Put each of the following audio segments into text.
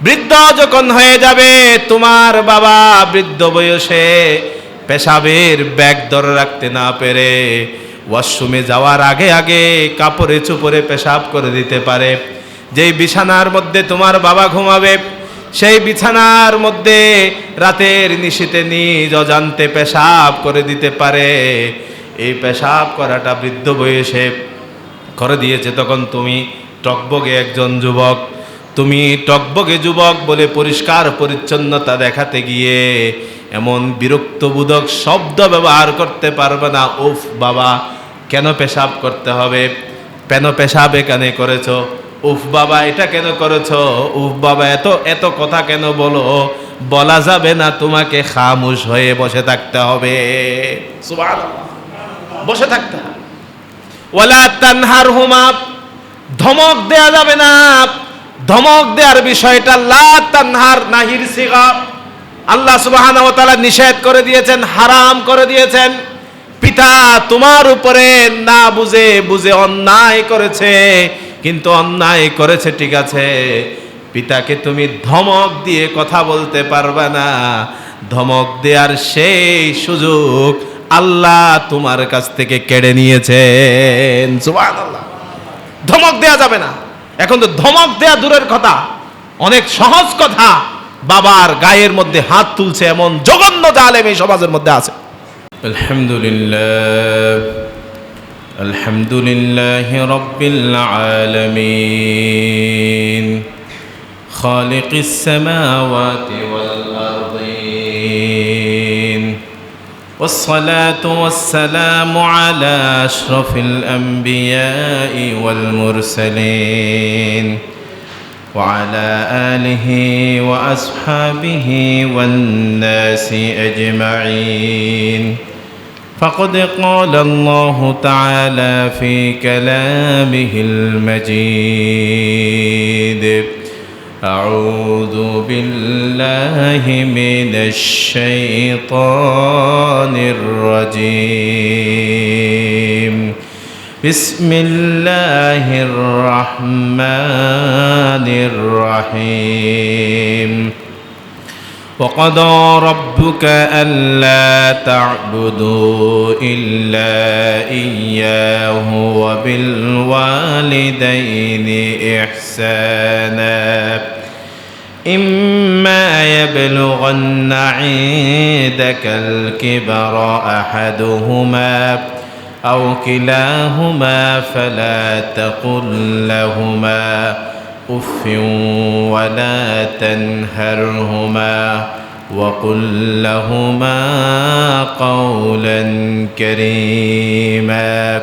বৃদ্ধ যখন হয়ে যাবে, তোমার বাবা বৃদ্ধ বয়সে পেশাবের ব্যাগ ধরে রাখতে না পেরে ওয়াশরুমে যাওয়ার আগে আগে কাপড়ে চোপড়ে পেশাব করে দিতে পারে। যেই বিছানার মধ্যে তোমার বাবা ঘুমাবে, সেই বিছানার মধ্যে রাতের নিশীথে নিজ অজান্তে পেশাব করে দিতে পারে। এই পেশাব করাটা বৃদ্ধ বয়সে করে দিয়েছে, তখন তুমি টকবগে একজন যুবক, তুমি টকবগে যুবক বলে পরিষ্কার পরিচ্ছন্নতা দেখাতে গিয়ে এমন বিরক্তবোধক শব্দ ব্যবহার করতে পারবে না। উফ বাবা, কেন পেশাব করতে হবে? কেন পেশাব এখানে করেছো? উফ বাবা, এটা কেন করেছো? উফ বাবা, এত এত কথা কেন বলো? বলা যাবে না, তোমাকে খামোশ হয়ে বসে থাকতে হবে। সুবহানাল্লাহ, বসে থাকতে হবে। ওয়ালা তানহারহুমা, ধমক দেয়া যাবে না। ধমক দেওয়ার বিষয়টা লা তানহার, নাহির সিগা। আল্লাহ সুবহানাহু ওয়া তাআলা নিষেধ করে দিয়েছেন, হারাম করে দিয়েছেন। পিতা তোমার উপরে না বুঝে বুঝে অন্যায় করেছে, কিন্তু অন্যায় করেছে ঠিক আছে, পিতাকে তুমি ধমক দিয়ে কথা বলতে পারবে না। ধমক দেওয়ার সেই সুযোগ আল্লাহ তোমার কাছ থেকে কেড়ে নিয়েছেন। সুবহানাল্লাহ, ধমক দেয়া যাবে না। এখন তো ধমক দেয়া দূরের কথা, অনেক সহজ কথা বাবার গায়ের মধ্যে হাত তুলছে এমন জঘন্য জালেম এই সমাজের মধ্যে আছে। আলহামদুলিল্লাহ, আলহামদুলিল্লাহি রাব্বিল আলামিন, খালিকিস সামাওয়াতি ওয়াল আরদিন, والصلاة والسلام على أشرف الأنبياء والمرسلين وعلى آله وأصحابه والناس أجمعين. فقد قال الله تعالى في كلامه المجيد: أعوذ بالله من الشيطان الرجيم. بسم الله الرحمن الرحيم. وقضى ربك ألا تعبدوا إلا إياه وبالوالدين إحسانا إما يبلغن عندك الكبر أحدهما أو كلاهما فلا تقل لهما أف ولا تنهرهما وقل لهما قولا كريما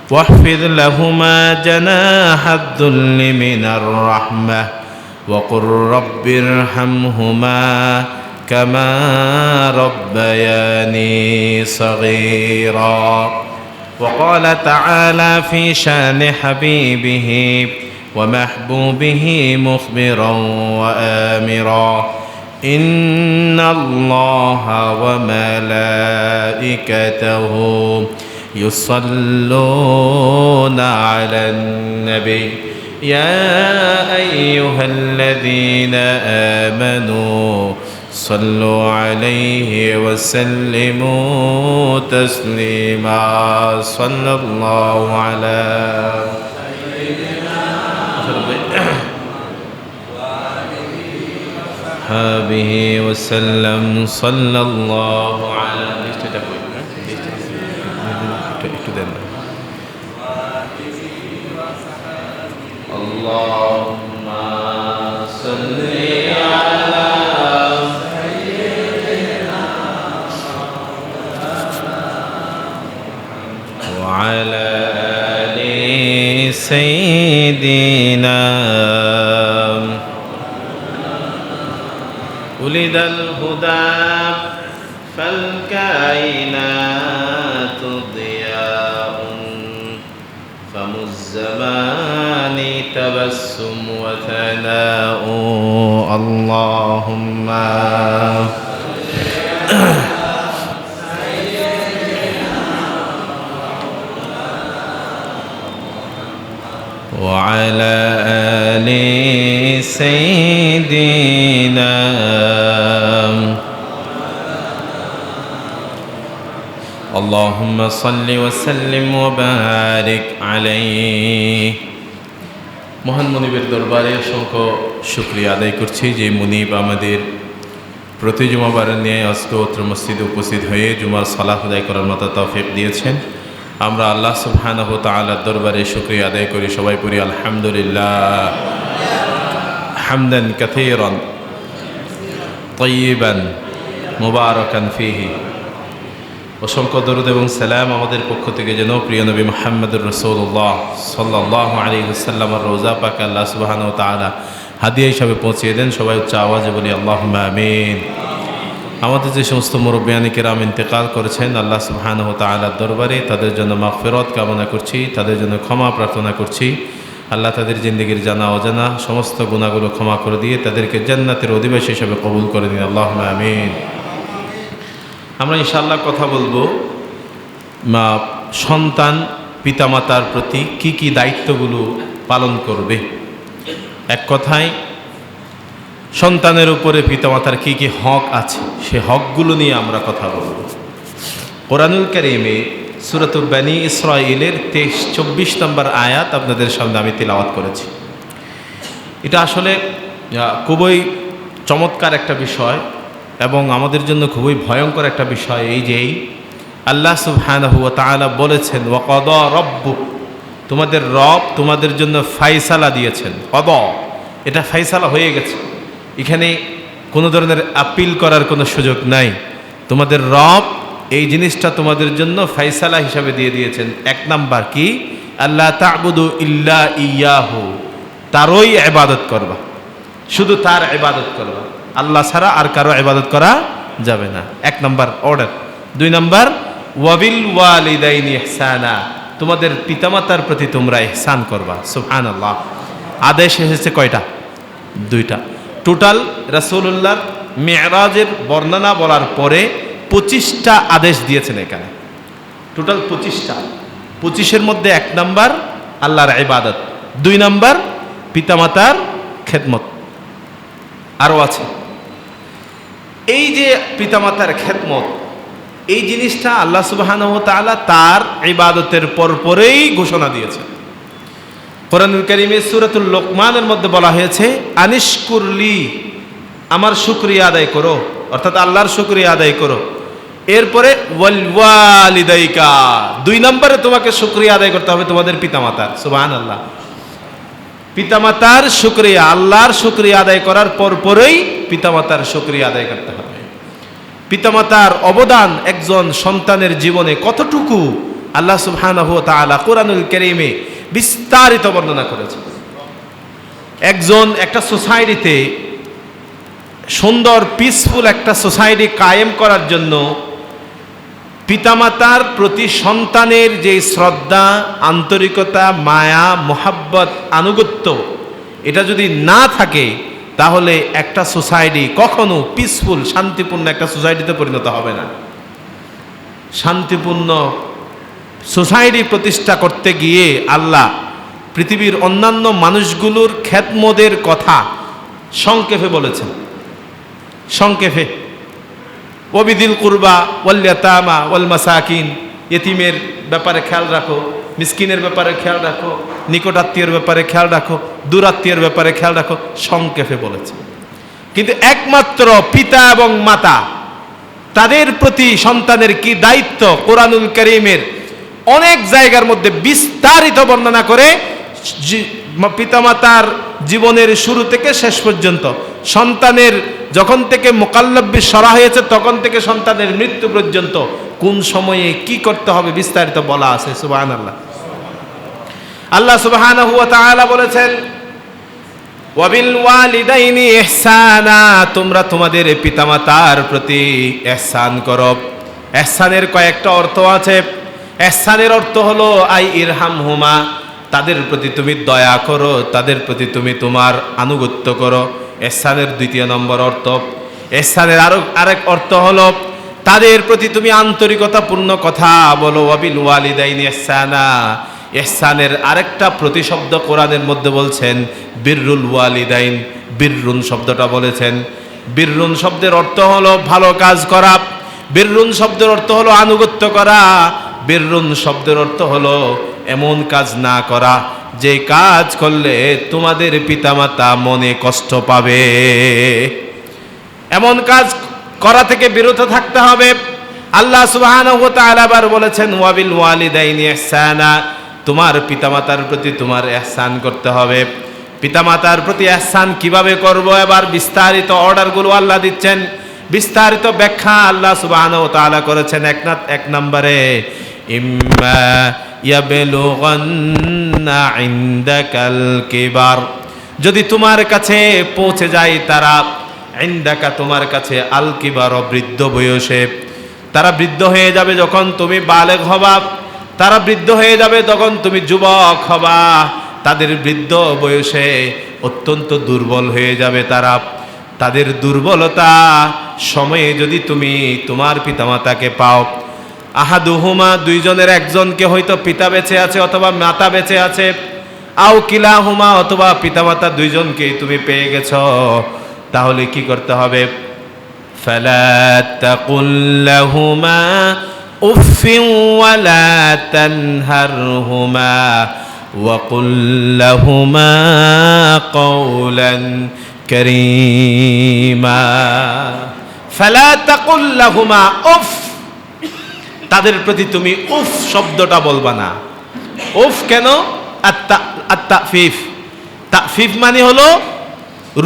واخفض لهما جناح الذل من الرحمة وقل رب ارحمهما كما ربياني صغيرا. وقال تعالى في شان حبيبه ومحبوبه مخبرا وآمرا: إن الله وملائكته يصلون على النبي يا أيها الذين آمنوا صلوا عليه وسلموا تسليما. صلى الله على صحابه وسلم. صلى الله على اللهم صل على سيدنا وعلى آل سيدنا. ولد الهدى فالكائنات ضياء فم الزمان تبسم وثناء. اللهم وعلى آل سيدنا اللهم صل وسلم وبارك عليه মহান মুনিবের দরবারে অসংখ্য শুকরিয়া আদায় করছি যে মুনিব আমাদের প্রতি জুমাবারের নিয়ে আজকে অত্র মসজিদে উপস্থিত হয়ে জুমার সালাত আদায় করার মতো তৌফিক দিয়েছেন। আমরা আল্লাহ সুবহানাহু ওয়া তাআলার দরবারে শুকরিয়া আদায় করি, সবাই পড়ি আলহামদুলিল্লাহ হামদান কাসীরান তাইয়িবান মুবারাকান ফীহি। অসংখ্য দরুদ এবং সালাম আমাদের পক্ষ থেকে যেন প্রিয় নবী মুহাম্মদুর রাসূলুল্লাহ সাল্লাল্লাহু আলাইহি ওয়াসাল্লামের রোজা পাকে আল্লাহ সুবহানাহু ওয়া তাআলা হাদিয়া হিসাবে পৌঁছিয়ে দেন। সবাই উচ্চ আওয়াজে বলি আল্লাহুম্মা আমিন। আমাদের যে সমস্ত মুরব্বিয়ানে কেরাম ইন্তেকাল করেছেন আল্লাহ সুবহানাহু ওয়া তাআলার দরবারে তাদের জন্য মাগফিরাত কামনা করছি, তাদের জন্য ক্ষমা প্রার্থনা করছি। আল্লাহ তাদের জিন্দেগির জানা অজানা সমস্ত গুনাহগুলো ক্ষমা করে দিয়ে তাদেরকে জান্নাতের অধিবাসী হিসেবে কবুল করে দিন, আল্লাহুম্মা আমিন। আমরা ইনশাআল্লাহ কথা বলবো সন্তান পিতামাতার প্রতি কি কি দায়িত্বগুলো পালন করবে। এক কথায় সন্তানের উপরে পিতামাতার কি কি হক আছে সে হকগুলো নিয়ে আমরা কথা বলবো। কোরআনুল কারীমে সূরাতুল বনী ইসরাঈলের 23-24 নম্বর আয়াত আপনাদের সামনে আমি তিলাওয়াত করেছি। এটা আসলে খুবই চমৎকার একটা বিষয় এবং আমাদের জন্য খুবই ভয়ঙ্কর একটা বিষয়। এই যে আল্লাহ সুবহানাহু ওয়া তাআলা বলেছেন ওয়া কাদা রাব্বুক, তোমাদের রব তোমাদের জন্য ফায়সালা দিয়েছেন। কাদা এটা ফায়সালা হয়ে গেছে, এখানে কোনো ধরনের আপিল করার কোনো সুযোগ নাই। তোমাদের রব এই জিনিসটা তোমাদের জন্য ফায়সালা হিসাবে দিয়ে দিয়েছেন। এক নাম্বার কি, আল্লাহ তা'বুদু ইল্লা ইয়াহু, তারই ইবাদত করবা, শুধু তার ইবাদত করবা, আল্লাহ ছাড়া আর কারো ইবাদত করা যাবে না। এক নাম্বার অর্ডার। দুই নাম্বার ওয়াবিল ওয়ালিদাইনি ইহসানা, তোমাদের পিতামাতার প্রতি তোমরা ইহসান করবা। সুবহানাল্লাহ, আদেশ এসেছে কয়টা? দুইটা। টোটাল রাসূলুল্লাহর মিরাজের বর্ণনা বলার পরে 25টা আদেশ দিয়েছেন এখানে, টোটাল 25টা। 25-এর মধ্যে এক নাম্বার আল্লাহর ইবাদত, দুই নাম্বার পিতামাতার খেদমত, আরও আছে। এই যে পিতামাতার খেদমত, এই জিনিসটা আল্লাহ সুবহানাহু ওয়া তাআলা তার ইবাদতের পরপরেই ঘোষণা দিয়েছেন। কোরআনুল কারীমে সূরাতুল লোকমানের মধ্যে বলা হয়েছে আনিশকুরলি, আমার শুকরিয়া আদায় করো, অর্থাৎ আল্লাহর শুকরিয়া আদায় করো। এরপরে ওয়াল ওয়ালিদাইকা, দুই নম্বরে তোমাকে শুকরিয়া আদায় করতে হবে তোমাদের পিতামাতার। সুবহানাল্লাহ, পিতামাতার শুকরিয়া, আল্লাহর শুকরিয়া আদায় করার পরপরেই পিতামাতার শুকরিয়া আদায় করতে হবে। পিতামাতার অবদান একজন সন্তানের জীবনে কতটুকু আল্লাহ সুবহানাহু ওয়া তাআলা কোরআনুল কারীমে বিস্তারিত বর্ণনা করেছেন। একটা সোসাইটিতে সুন্দর পিসফুল একটা সোসাইটি কায়েম করার জন্য পিতামাতার প্রতি সন্তানের যে শ্রদ্ধা, আন্তরিকতা, মায়া, মোহাব্বত, আনুগত্য, এটা যদি না থাকে তাহলে একটা সোসাইটি কখনো পিসফুল শান্তিপূর্ণ একটা সোসাইটিতে পরিণত হবে না। শান্তিপূর্ণ সোসাইটি প্রতিষ্ঠা করতে গিয়ে আল্লাহ পৃথিবীর অন্যান্য মানুষগুলোর খেদমতের কথা সংক্ষেপে বলেছেন। সংক্ষেপে ওয়াবিদিল কুরবা ওয়াল ইয়াতামা ওয়াল মাসাকিন, ইতিমের ব্যাপারে খেয়াল রাখো, মিসকিনের ব্যাপারে খেয়াল রাখো, নিকটাত্মীয়ের ব্যাপারে খেয়াল রাখো, দূরাত্মীয়ের ব্যাপারে খেয়াল রাখো, সংক্ষেপে বলেছে। কিন্তু একমাত্র পিতা এবং মাতা, তাদের প্রতি সন্তানের কি দায়িত্ব কোরআনুল কারীমের অনেক জায়গার মধ্যে বিস্তারিত বর্ণনা করে পিতামাতার জীবনের শুরু থেকে শেষ পর্যন্ত, সন্তানের যখন থেকে মুকাল্লাব্বি সরা হয়েছে তখন থেকে সন্তানের মৃত্যু পর্যন্ত কোন সময়ে কি করতে হবে বিস্তারিত বলা আছে। সুবহানাল্লাহ, আল্লাহ সুবহানাহু ওয়া তাআলা বলেছেন ওয়াবিল ওয়ালিদাইনি ইহসানা, তোমরা তোমাদের পিতামাতার প্রতি ইহসান করো। ইহসানের কয়েকটা অর্থ আছে। ইহসানের অর্থ হলো আই ইরহামহুমা, তাদের প্রতি তুমি দয়া করো, তাদের প্রতি তুমি তোমার আনুগত্য করো। ইহসানের দ্বিতীয় নম্বর অর্থ। ইহসানের আরেক অর্থ হলো তাদের প্রতি তুমি আন্তরিকতাপূর্ণ কথা বলো। ওয়াবিল ওয়ালিদাইনি ইহসানা, ইহসানের আরেকটা প্রতিশব্দ কোরআনের মধ্যে বলছেন বিররুল ওয়ালিদাইন। বিররুন শব্দটা বলেছেন। বিররুন শব্দের অর্থ হলো ভালো কাজ করা। বিররুন শব্দের অর্থ হলো আনুগত্য করা। বিররুন শব্দের অর্থ হলো এমন কাজ না করা যে কাজ করলে তোমাদের পিতামাতা মনে কষ্ট পাবে। এমন কাজ করা থেকে বিরত থাকতে হবে। আল্লাহ সুবহানাহু ওয়া তাআলা আবার বলেছেন ওয়াবিল ওয়ালিদাইনি ইহসানা, তোমার পিতামাতার প্রতি তোমার ইহসান করতে হবে। পিতামাতার প্রতি ইহসান কিভাবে করব, এবার বিস্তারিত অর্ডারগুলো আল্লাহ দিচ্ছেন, বিস্তারিত ব্যাখ্যা আল্লাহ সুবহানাহু ওয়া তাআলা করেছেন। এক নম্বরে ইম্মা ইয়াবলুগান্না ইনদাকাল কিবার, যদি তোমার কাছে পৌঁছে যায় তারা, ইনদাকা তোমার কাছে, আল কিবার বৃদ্ধ বয়সে, তারা বৃদ্ধ হয়ে যাবে যখন তুমি বালেগ হবা, তারা বৃদ্ধ হয়ে যাবে তখন তুমি যুবক হবা। তাদের বৃদ্ধ বয়সে অত্যন্ত দুর্বল হয়ে যাবে তারা। তাদের দুর্বলতা সময়ে যদি তুমি তোমার পিতামাতাকে পাও, আহাদুহুমা, দুইজনের একজনকে, হয়তো পিতা বেঁচে আছে অথবা মাতা বেঁচে আছে, আও কিলাহুমা, অথবা পিতামাতা দুইজনকেই তুমি পেয়ে গেছ, তাহলে কি করতে হবে? ফালা তাকুল লাহুমা উফিন ওয়ালা তানহারহুমা ওয়া কুল লাহুমা কওলান কারীমা। ফালা তাকুল লাহুমা উফ, তাদের প্রতি তুমি উফ শব্দটা বলবা না। উফ কেন? আত-তাফিফ। তাফিফ মানে হলো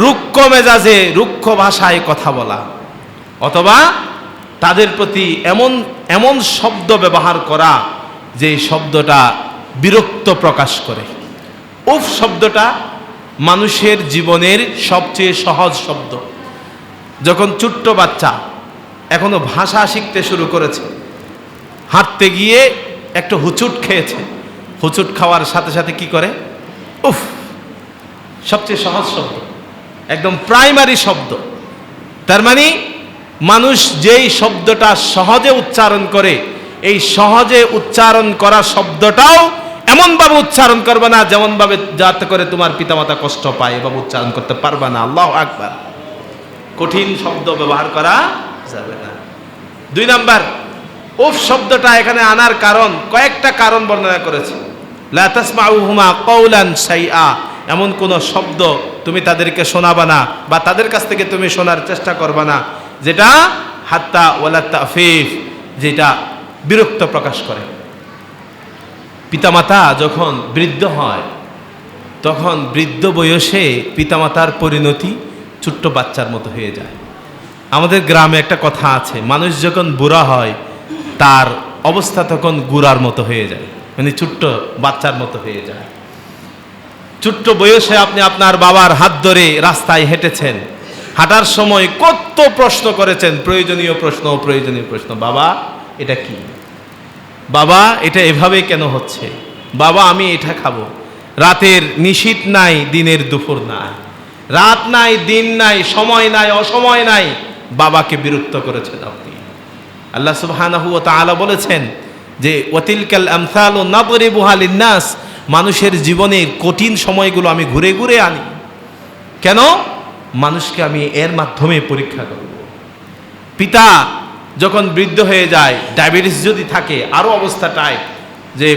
রুক্ষ মেজাজে, রুক্ষ ভাষায় কথা বলা, অথবা তাদের প্রতি এমন শব্দ ব্যবহার করা যে শব্দটা বিরক্ত প্রকাশ করে। উফ শব্দটা মানুষের জীবনের সবচেয়ে সহজ শব্দ। যখন ছোট্ট বাচ্চা এখনো ভাষা শিখতে শুরু করেছে, হাঁটতে গিয়ে একটা হুচুট খেয়েছে, হুচুট খাওয়ার সাথে সাথে কি করে? উফ। সবচেয়ে সহজ শব্দ, একদম প্রাইমারি শব্দ। তার মানে মানুষ যেই শব্দটা সহজে উচ্চারণ করে, এই সহজে উচ্চারণ করা শব্দটাও এমনভাবে উচ্চারণ করবে না যেমনভাবে যাতে করে তোমার পিতামাতা কষ্ট পায়, এভাবে উচ্চারণ করতে পারবে না। আল্লাহু আকবার। কঠিন শব্দ ব্যবহার করা যাবে না। 2 নাম্বার, উফ শব্দটা এখানে আনার কারণ, কয়েকটা কারণ বর্ণনা করেছে। লা তাসমাউহুমা কাওলান শাইআ, এমন কোন শব্দ তুমি তাদেরকে শোনাবা না বা তাদের কাছ থেকে তুমি শোনার চেষ্টা করবা না যেটা হাত্তা ওয়ালা তাফিফ, যেটা বিরক্ত প্রকাশ করে। পিতামাতা যখন বৃদ্ধ হয় তখন বৃদ্ধ বয়সে পিতামাতার পরিণতি ছোট্ট বাচ্চার মতো হয়ে যায়। আমাদের গ্রামে একটা কথা আছে, মানুষ যখন বুড়া হয় তার অবস্থা তখন গুড়ার মতো হয়ে যায়, মানে ছোট্ট বাচ্চার মতো হয়ে যায়। ছোট্ট বয়সে আপনি আপনার বাবার হাত ধরে রাস্তায় হেঁটেছেন, হাঁটার সময় কত প্রশ্ন করেছেন, প্রয়োজনীয় প্রশ্ন, অপ্রয়োজনীয় প্রশ্ন। বাবা এটা কি? বাবা এটা এভাবে কেন হচ্ছে? বাবা আমি এটা খাবো। রাতের নিশীথ নাই, দিনের দুপুর নাই, রাত নাই, দিন নাই, সময় নাই, অসময় নাই, বাবাকে বিরক্ত করেছেন আপনি। আল্লাহ সুবহানাহু ওয়া তাআলা বলেছেন যে ওয়াতিলকাল আমসালু নাদরিবুহা লিন-নাস, মানুষের জীবনের কঠিন সময়গুলো আমি ঘুরে ঘুরে আনি। কেন? মানুষকে আমি এর মাধ্যমে পরীক্ষা করব। পিতা যখন বৃদ্ধ হয়ে যায়, ডায়াবেটিস যদি থাকে, আরও অবস্থাটায় যে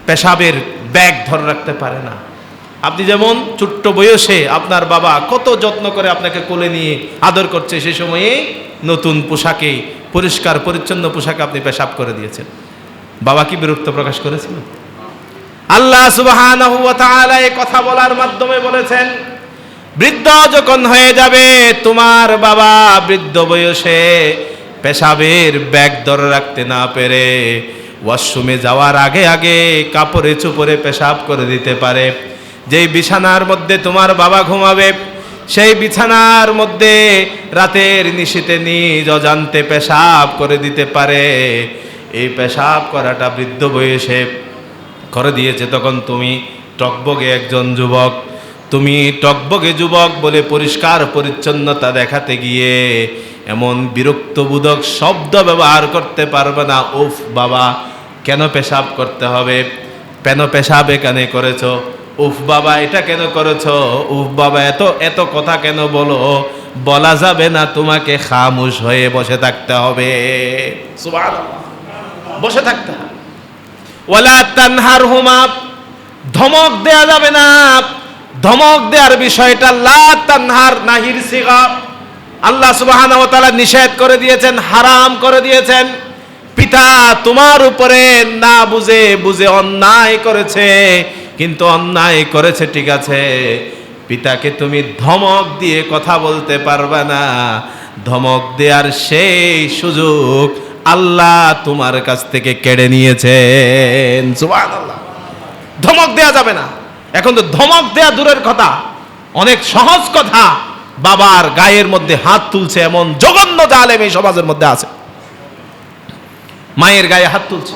পেশাবের ব্যাগ ধরে রাখতে পারে না। আপনি যেমন ছোট্ট বয়সে আপনার বাবা কত যত্ন করে আপনাকে কোলে নিয়ে আদর করছে, সে সময়ে নতুন পোশাকে, পরিষ্কার পরিচ্ছন্ন পোশাকে আপনি পেশাব করে দিয়েছেন, বাবা কি বিরক্ত প্রকাশ করেছিল? আল্লাহ সুবহানাহু ওয়া তাআলা এই কথা বলার মাধ্যমে বলেছেন, বৃদ্ধ যখন হয়ে যাবে তোমার বাবা, বৃদ্ধ বয়সে পেশাবের ব্যাগ ধরে রাখতে না পেরে ওয়াশরুমে যাওয়ার আগে আগে কাপড়ে চোপড়ে পেশাব করে দিতে পারে। যেই বিছানার মধ্যে তোমার বাবা ঘুমাবে, সেই বিছানার মধ্যে রাতের নিশীথে নিজ অজান্তে পেশাব করে দিতে পারে। এই পেশাব করাটা বৃদ্ধ বয়সে করে দিয়েছে, তখন তুমি টকবগে একজন যুবক, তুমি টকবগে যুবক বলে পরিষ্কার পরিচ্ছন্নতা দেখাতে গিয়ে এমন বিরক্তবোধক শব্দ ব্যবহার করতে পারবে না। উফ বাবা কেন পেশাব করতে হবে? পেশাব এখানে করেছো, উফ বাবা এটা কেন করেছো, উফ বাবা এত এত কথা কেন বলা যাবে না, তোমাকে খামোশ হয়ে বসে থাকতে হবে। সুবহানাল্লাহ, বসে থাকতে হবে। ওয়ালা তানহারহুমা, ধমক দেয়া যাবে না। ধমক দেওয়ার বিষয়টা লা তানহার, নাহির সিগা, আল্লাহ সুবহানাহু ওয়া তাআলা নিষেধ করে দিয়েছেন, হারাম করে দিয়েছেন। পিতা তোমার উপরে না বুঝে অন্যায় করেছে, কিন্তু অন্যায় করেছে ঠিক আছে, পিতাকে তুমি ধমক দিয়ে কথা বলতে পারবে না। ধমক দেওয়ার সেই সুযোগ আল্লাহ তোমার কাছ থেকে কেড়ে নিয়েছেন। সুবহানাল্লাহ, ধমক দেয়া যাবে না। এখন তো ধমক দেয়া দূরের কথা, অনেক সহজ কথা বাবার গায়ের মধ্যে হাত তুলছে এমন জঘন্য জালেম এই সমাজের মধ্যে আছে। মায়ের গায়ে হাত তুলছে,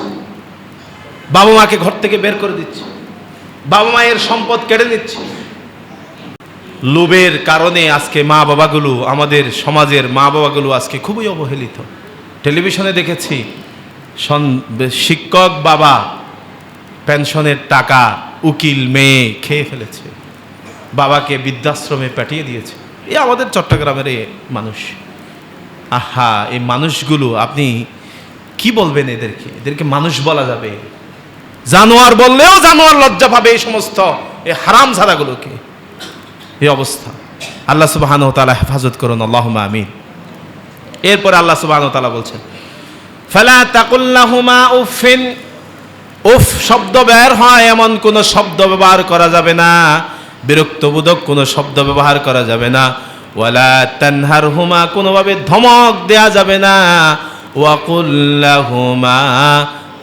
বাবা মাকে ঘর থেকে বের করে দিচ্ছে, বাবা মায়ের সম্পদ কেড়ে নিচ্ছে। লোভের কারণে আজকে মা বাবাগুলো, আমাদের সমাজের মা বাবাগুলো আজকে খুবই অবহেলিত। টেলিভিশনে দেখেছি শিক্ষক বাবা পেনশনের টাকা উকিল মেয়ে খেয়ে ফেলেছে, বাবাকে বৃদ্ধাশ্রমে পাঠিয়ে দিয়েছে। এই আমাদের চট্টগ্রামের এই মানুষ। আহা, এই মানুষগুলো আপনি কি বলবেন? এদেরকে মানুষ বলা যাবে? জানোয়ার বললেও জানোয়ার লজ্জা পাবে এই সমস্ত এই হারামজাদাগুলোকে। এই অবস্থা, আল্লাহ সুবহানাহু ওয়া তাআলা হেফাজত করুন, আল্লাহুম্মা আমিন। এরপর আল্লাহ সুবহানাহু ওয়া তাআলা বলছেন, ফালা তাকুল লাহুমা উফিন, উফ শব্দ বের হয় এমন কোন শব্দ ব্যবহার করা যাবে না, বিরক্তবোধক কোন শব্দ ব্যবহার করা যাবে না। ওয়ালা তানহারহুমা, কোনোভাবে ধমক দেয়া যাবে না। ওয়াকুল লাহুমা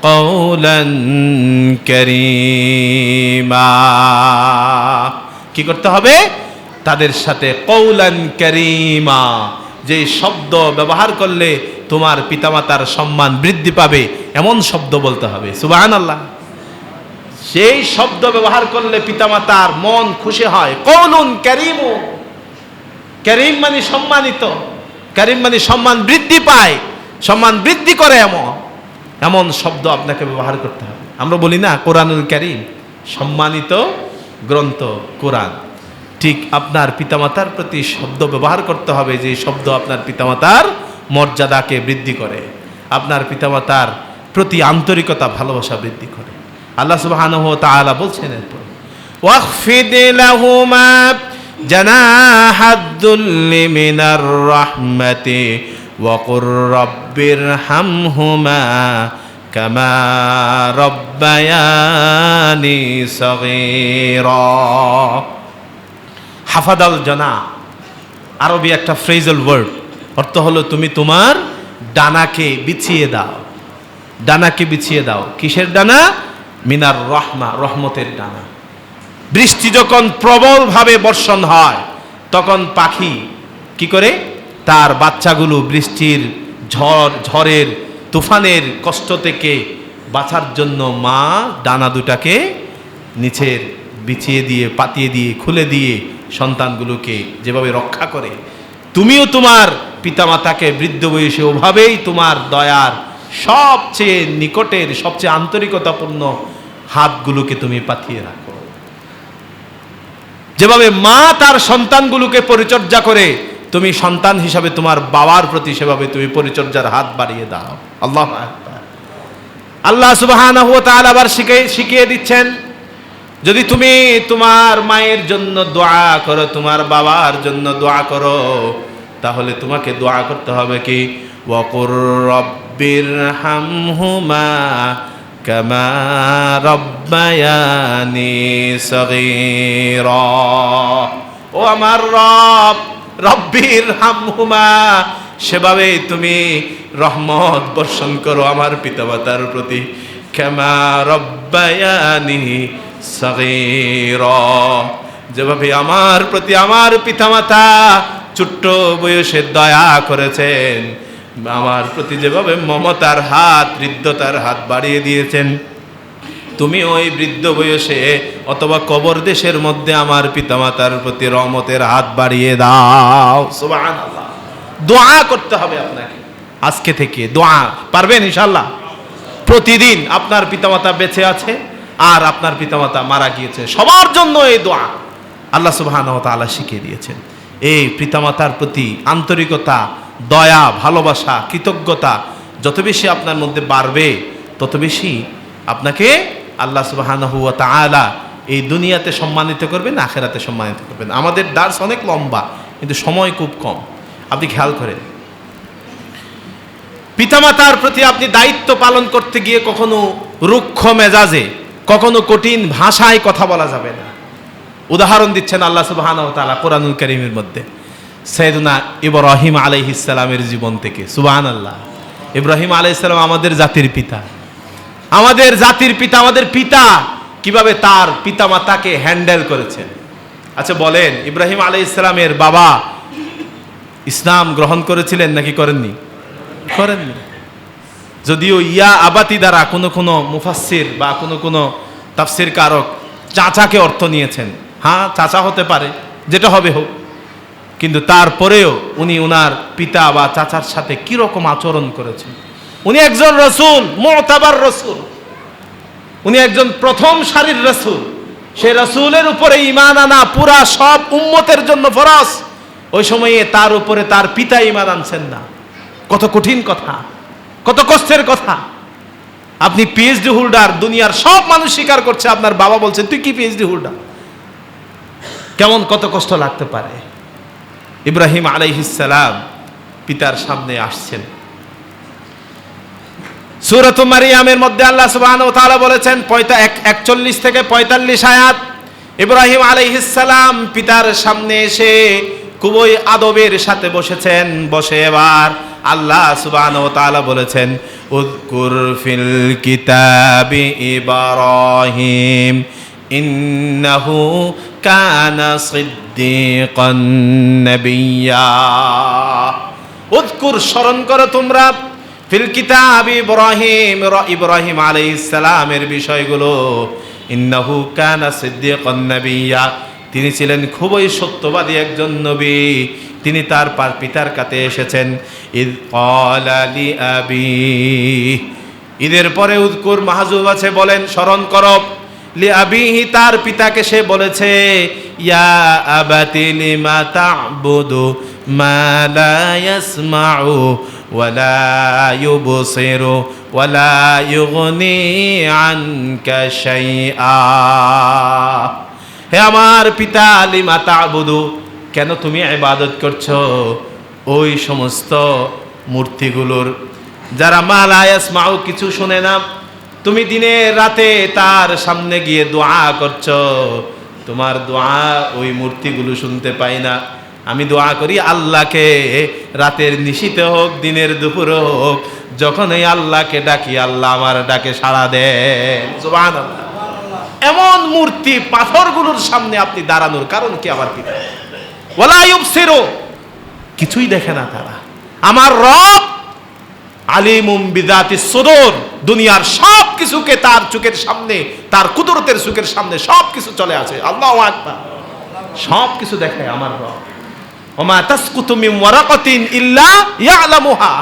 কওলান কারীমা, কি করতে হবে? তাদের সাথে কওলান কারীমা, যে শব্দ ব্যবহার করলে তোমার পিতামাতার সম্মান বৃদ্ধি পাবে এমন শব্দ বলতে হবে। সুবহানাল্লাহ, সেই শব্দ ব্যবহার করলে পিতামাতার মন খুশি হয়। কওলুন কারীমু, কারীম মানে সম্মানিত, কারীম মানে সম্মান বৃদ্ধি পায়, সম্মান বৃদ্ধি করে এমন শব্দ আপনাকে ব্যবহার করতে হবে। আমরা বলি না কোরআনুল কারীম, সম্মানিত গ্রন্থ কোরআন। ঠিক আপনার পিতামাতার প্রতি শব্দ ব্যবহার করতে হবে যে শব্দ আপনার পিতামাতার মর্যাদাকে বৃদ্ধি করে, আপনার পিতামাতার প্রতি আন্তরিকতা ভালোবাসা বৃদ্ধি করে। আল্লাহ সুবহানাহু ওয়া তাআলা বলছেন এরপর, ওয়াখফিদ লাহুমা জানাহাদ যুল্লি মিনার রাহমাতি ওয়া কুর রাব্বিরহামহুমা কামা রাব্বায়ানি সগীরা। হাফাদাল জানা আরবি একটা ফ্রেজাল ওয়ার্ড, অর্থ হলো তুমি তোমার ডানাকে বিছিয়ে দাও। ডানাকে বিছিয়ে দাও, কিসের ডানা? মিনার রহমা, রহমতের ডানা। বৃষ্টি যখন প্রবলভাবে বর্ষণ হয় তখন পাখি কি করে? তার বাচ্চাগুলো বৃষ্টির ঝড়ের তুফানের কষ্ট থেকে বাঁচার জন্য মা ডানা দুটাকে নিচের বিছিয়ে দিয়ে, পাতিয়ে দিয়ে, খুলে দিয়ে সন্তানগুলোকে যেভাবে রক্ষা করে, তুমিও তোমার পিতামাতাকে বৃদ্ধ বয়সে ওভাবেই তোমার দয়ার সবচেয়ে নিকটের, সবচেয়ে আন্তরিকতাপূর্ণ হাতগুলোকে তুমি পাঠিয়ে রাখো। যেভাবে মা তার সন্তানগুলোকে পরিচর্যা করে, তুমি সন্তান হিসাবে তোমার বাবার প্রতি সেভাবে তুমি পরিচর্যার হাত বাড়িয়ে দাও। আল্লাহু আকবার। আল্লাহ সুবহানাহু ওয়া তাআলা আবার শিখিয়ে দিচ্ছেন, যদি তুমি তোমার মায়ের জন্য দোয়া করো, তোমার বাবার জন্য দোয়া করো, তাহলে তোমাকে দোয়া করতে হবে কি? ওয়াকুর রাব্বিরহামহুমা কামা রাব্বায়ানি সগীরা। ও আমার রব, রাব্বিরহামহুমা, সেভাবে তুমি রহমত বর্ষণ করো আমার পিতামাতার প্রতি। কামা রাব্বায়ানি সগীরা, যেভাবে আমার প্রতি আমার পিতামাতা ছোট্ট বয়সে দয়া করেছেন, আমার প্রতি যেভাবে মমতার হাত, হৃদ্যতার হাত বাড়িয়ে দিয়েছেন, তুমি ওই বৃদ্ধ বয়সে অথবা কবর দেশের মধ্যে আমার পিতামাতার প্রতি রহমতের হাত বাড়িয়ে দাও। সুবহানাল্লাহ। দোয়া করতে হবে আপনাকে আজকে থেকে। দোয়া পারবেন ইনশাআল্লাহ? প্রতিদিন আপনার পিতামাতা বেঁচে আছে, আর আপনার পিতামাতা মারা গিয়েছে, সবার জন্য এই দোয়া আল্লাহ সুবহানাহু ওয়া তাআলা শিখিয়ে দিয়েছেন। এই পিতামাতার প্রতি আন্তরিকতা, দয়া, ভালোবাসা, কৃতজ্ঞতা যত বেশি আপনার মধ্যে বাড়বে, তত বেশি আপনাকে আল্লাহ সুবহানাহু ওয়া তাআলা এই দুনিয়াতে সম্মানিত করবেন, আখিরাতে সম্মানিত করবেন। আমাদের দার্স অনেক লম্বা, কিন্তু সময় খুব কম। আপনি খেয়াল করেন, পিতামাতার প্রতি আপনি দায়িত্ব পালন করতে গিয়ে কখনো রুক্ষ মেজাজে, কখনো কঠিন ভাষায় কথা বলা যাবে না। উদাহরণ দিচ্ছেন আল্লাহ সুবহানাহু ওয়া তাআলা কোরআনুল কারীমের মধ্যে সাইয়েদুনা ইব্রাহিম আলাইহিস সালামের জীবন থেকে। সুবহানাল্লাহ। ইব্রাহিম আলাইহিস সালাম আমাদের জাতির পিতা, আমাদের জাতির পিতা, আমাদের পিতা কিভাবে তার পিতামাতাকে হ্যান্ডেল করেছেন। আচ্ছা বলেন, ইব্রাহিম আলাইহিস সালামের বাবা ইসলাম গ্রহণ করেছিলেন নাকি করেননি? করেননি। যদিও ইয়া আবাতি দ্বারা কোনো কোনো মুফাসসির বা কোনো কোনো তাফসির কারক চাচাকে অর্থ নিয়েছেন। হ্যাঁ, চাচা হতে পারে, যেটা হবে হোক, কিন্তু তারপরেও উনি ওনার পিতা বা চাচার সাথে কিরকম আচরণ করেছেন। উনি একজন রসুল, মুতাবার রসুল, উনি একজন প্রথম সারির রসুল। সে রসুলের উপরে ঈমান আনা পুরা সব উম্মতের জন্য ফরজ। ওই সময়ে তার উপরে তার পিতা ঈমান আনছেন না। কত কঠিন কথা, কত কষ্টের কথা। আপনি পিএইচডি হোল্ডার, দুনিয়ার সব মানুষ স্বীকার করছে, আপনার বাবা বলছেন তুই কি পিএইচডি হোল্ডার? কেমন কত কষ্ট লাগতে পারে। ইব্রাহিম আলাইহিস সালাম পিতার সামনে আসছেন। সূরাতুল মারিয়ামের মধ্যে আল্লাহ সুবহানাহু ওয়া তাআলা বলেছেন 41 থেকে 45 আয়াত, ইব্রাহিম আলাইহিস সালাম পিতার সামনে এসে খুবই আদবের সাথে বসেছেন। বসে এবার আল্লাহ সুবহানাহু ওয়া তাআলা বলেছেন, উযকুর ফিল কিতাবি ইব্রাহিম ইন্নাহু কানা সিদ্দীকান নাবিয়্যা। উযকুর, স্মরণ করো তোমরা, ফিল কিতাবি ইব্রাহিম, ইব্রাহিম আলাইহিস সালামের বিষয়গুলো। ইন্নাহু কানা সিদ্দীকান নাবিয়্যা, তিনি ছিলেন খুবই সত্যবাদী একজন নবী। তিনি তার পিতার কাছে এসেছেন। ইদ ক্বালা লি আবি, ঈদের পরে উযকুর মাহযুব আছে, বলেন স্মরণ করো। লি আবিহি, তার পিতাকে সে বলেছে, ইয়া আবাতি লিমা তা'বুদু মা লা ইয়াসমাউ ওয়া লা ইউবসিরু ওয়া লা ইউগনি আনকা শাইআ। হে আমার পিতা, লিমা তা'বুদু, কেন তুমি ইবাদত করছো ওই সমস্ত মূর্তিগুলোর, যারা মা লা ইয়াসমাউ, কিছু শুনে না। তুমি দিনে রাতে তার সামনে গিয়ে দোয়া করছো, তোমার দোয়া ওই মূর্তিগুলো শুনতে পাই না। আমি দোয়া করি আল্লাহকে, রাতের নিশীতে হোক, দিনের দুপুরে হোক, যখন এই আল্লাহকে ডাকি, আল্লাহ আমার ডাকে সাড়া দেন। সুবহানাল্লাহ। এমন মূর্তি পাথরগুলোর সামনে আপনি দাঁড়ানোর কারণ কি আমার পিতা? ওয়ালা ইউবসিরু, কিছুই দেখে না তারা। আমার রব আলিমুম বিযাতিস সুদূর, দুনিয়ার সব কিছুকে তার চোখের সামনে, তার কুদরতের চোখের সামনে সব কিছু চলে আসে। আল্লাহু আকবার। সব কিছু দেখে আমার রব। ওমা তাসকুতু মিন ওয়ারাকাতিন ইল্লা ইয়ালামুহা,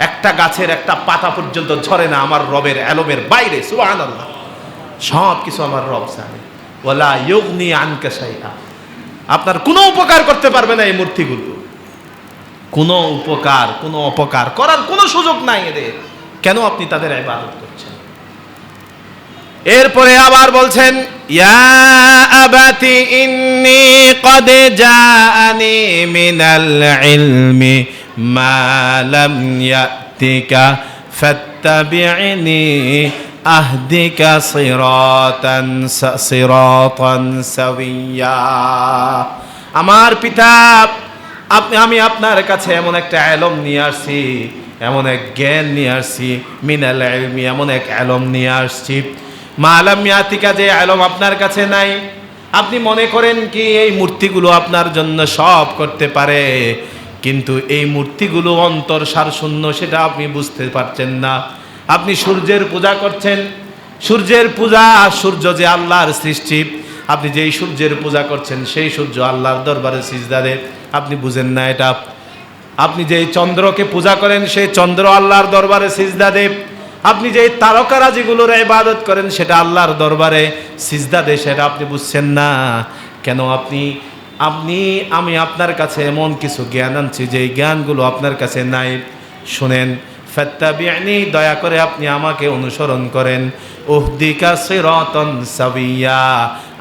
একটা গাছের একটা পাতা পর্যন্ত ঝরে না আমার রবের এলমের বাইরে। সুবহানাল্লাহ। সব কিছু আমার রব জানে। ওয়ালা ইউগনি আনকা শাইআ, আপনার কোনো উপকার করতে পারবে না এই মূর্তিগুলো। কোনো উপকার, কোনো অপকার করার কোনো সুযোগ নাই এদের। কেন আপনি তাদের ইবাদত করছেন? এরপরে আবার বলছেন, ইয়া আবাতি ইন্নী ক্বাদ জাআনি মিনাল ইলমি মা লাম ইয়াতিকা ফাত্তাবি'নি আহদিকা সিরাতান সাওয়্যা। আমার পিতা, আমি আপনার কাছে এমন একটা ইলম নিয়ে আসছি, এমন এক জ্ঞান নিয়ে আসছি, মিনাল ইলমি, এমন এক ইলম নিয়ে আসছি, মা লাম ইয়াতিকা, যে ইলম আপনার কাছে নাই। আপনি মনে করেন কি এই মূর্তিগুলো আপনার জন্য সব করতে পারে, কিন্তু এই মূর্তিগুলো অন্তর সার শূন্য, সেটা আপনি বুঝতে পারছেন না। আপনি সূর্যের পূজা করছেন, সূর্যের পূজা, সূর্য যে আল্লাহর সৃষ্টি, আপনি যেই সূর্যের পূজা করছেন সেই সূর্য আল্লাহর দরবারে সিজদা দেয়, আপনি বুঝেন না এটা। আপনি যেই চন্দ্রকে পূজা করেন সেই চন্দ্র আল্লাহর দরবারে সিজদা দেয়। আপনি যে তারকারাজিগুলোর ইবাদত করেন সেটা আল্লাহর দরবারে সিজদা দেয়, সেটা আপনি বুঝছেন না কেন? আমি আপনার কাছে এমন কিছু জ্ঞান আনছি যে জ্ঞানগুলো আপনার কাছে নাই। শুনেন, ফাত্তাবি'নি, দয়া করে আপনি আমাকে অনুসরণ করেন। উহদিকা সিরাতান সাবিয়্যা,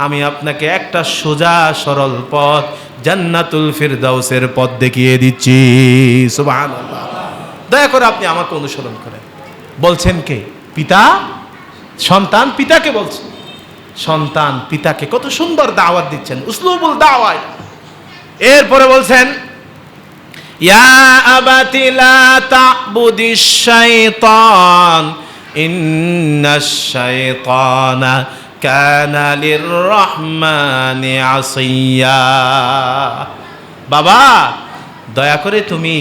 আমি আপনাকে একটা সোজা সরল পথ, জান্নাতুল ফিরদাউসের পথ দেখিয়ে দিচ্ছি। সুবহানাল্লাহ। দয়া করে আপনি আমাকে অনুসরণ করেন। বলছেন কে? পিতা। সন্তান পিতাকে বলছে। সন্তান পিতাকে কত সুন্দর দাওয়াত দিচ্ছেন, উসলুবুল দাওয়া। এরপরে বলছেন, ইয়া আবাতি লা তা'বুদিশ শাইতান ইন্নাশ শাইতানা কানা লির-রাহমানি আসিয়া। বাবা, দয়া করে তুমি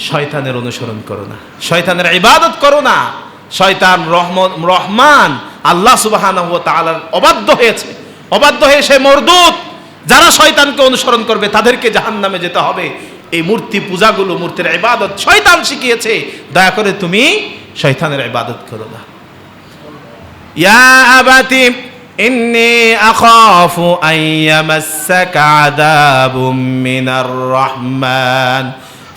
শয়তানের অনুসরণ করো না, শয়তানের ইবাদত করো না। শয়তান রহমান আল্লাহ সুবহানাহু ওয়া তাআলার অবাধ্য হয়েছে, অবাধ্য হয়ে সে মরদুদ। যারা শয়তানকে অনুসরণ করবে তাদেরকে জাহান্নামে যেতে হবে। এই মূর্তি পূজাগুলো, মূর্তির ইবাদত শয়তান শিখিয়েছে। দয়া করে তুমি শয়তানের ইবাদত করো না। ইয়া আবাতি ইন্নী আখাফু আন ইয়ামাসসাকা আযাবুম মিনার রাহমান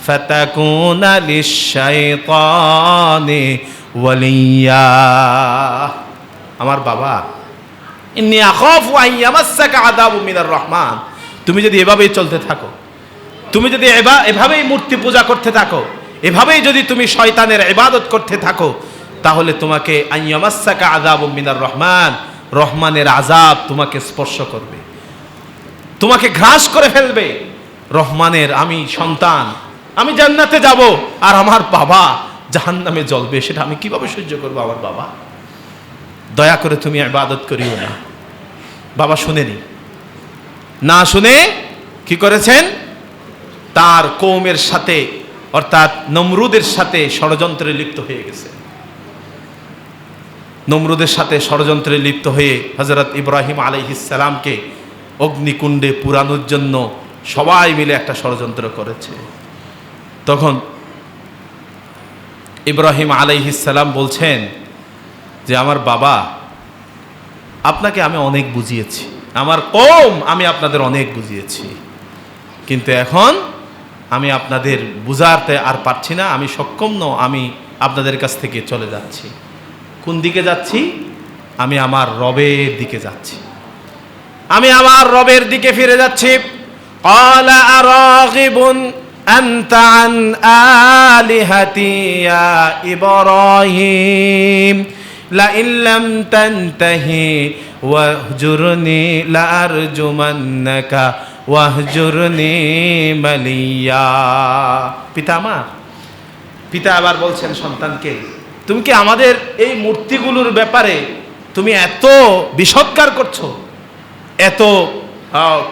ফাতাকুনা লিশ-শাইতানি ওয়ালিয়্যা। আমার বাবা, ইন্নী আখাফু আন ইয়ামাসসাকা আযাবুম মিনার রাহমান, তুমি যদি এভাবেই চলতে থাকো, তুমি যদি এভাবেই মূর্তি পূজা করতে থাকো, এভাবেই যদি তুমি শয়তানের ইবাদত করতে থাকো, তাহলে তোমাকে আন ইয়ামাসসাকা আযাবুম মিনার রাহমান, রহমানের আযাব তোমাকে স্পর্শ করবে, তোমাকে গ্রাস করে ফেলবে। রহমানের আমি সন্তান, আমি জান্নাতে যাব, আর আমার বাবা জাহান্নামে জ্বলবে, সেটা আমি কিভাবে সহ্য করব? আমার বাবা, দয়া করে তুমি ইবাদত করিও না। বাবা শুনেনি, না শুনে কি করেছেন? তার কওমের সাথে, অর্থাৎ নমরুদের সাথে ষড়যন্ত্রে লিপ্ত হয়ে গেছে। নমরুদের সাথে ষড়যন্ত্রে লিপ্ত হয়ে হযরত ইব্রাহিম আলাইহিস সালামকে অগ্নিকুণ্ডে পুরানোর জন্য সবাই মিলে একটা ষড়যন্ত্র করেছে। তখন ইব্রাহিম আলাইহিস সালাম বলছেন যে, আমার বাবা, আপনাকে আমি অনেক বুঝিয়েছি, আমার কওম আমি আপনাদের অনেক বুঝিয়েছি, কিন্তু এখন আমি আপনাদের বুঝাতে আর পারছি না, আমি সক্ষম নই, আমি আপনাদের কাছ থেকে চলে যাচ্ছি। কোন দিকে যাচ্ছি? আমি আমার রবের দিকে যাচ্ছি, আমি আমার রবের দিকে ফিরে যাচ্ছি। ক্বালা আরাগিবুন আনতা আন আলিহাতি ইয়া ইব্রাহিম লাইন লাম তানতাহি ওয়াহজুরনি লাআরজুমান্নাকা ওয়াহজুরনি মালিয়া। পিতা আমার, পিতা আবার বলছেন সন্তানকে, তুমি কি আমাদের এই মূর্তিগুলোর ব্যাপারে তুমি এত বিষৎকার করছো, এত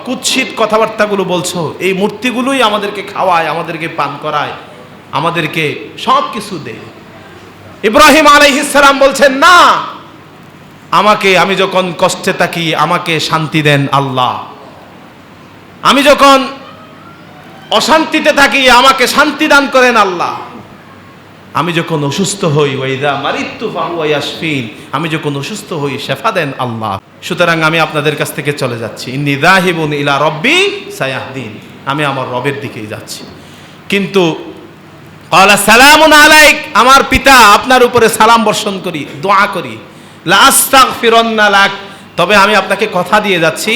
কুৎসিত কথাবার্তাগুলো বলছো? এই মূর্তিগুলোই আমাদেরকে খাওয়ায়, আমাদেরকে পান করায়, আমাদেরকে সব কিছু দেয়। ইব্রাহিম আলাইহিস সালাম বলছেন, না, আমি যখন কষ্টে থাকি আমাকে শান্তি দেন আল্লাহ, আমি যখন অশান্তিতে থাকি আমাকে শান্তি দান করেন আল্লাহ, আমি যখন অসুস্থ হই ওয়াইদা মারিতু ফাহুয়া ইয়াশফিন, আমি যখন অসুস্থ হই শেফা দেন আল্লাহ। সুতরাং আমি আপনাদের কাছ থেকে চলে যাচ্ছি। ইন্নী যাহিবুন ইলা রব্বি সায়াহদিন, আমি আমার রবের দিকেই যাচ্ছি। কিন্তু ক্বালা সালামুন আলাইক, আমার পিতা আপনার উপরে সালাম বর্ষণ করি, দোয়া করি। লা আস্তাগফিরুন্না লাক, তবে আমি আপনাকে কথা দিয়ে যাচ্ছি,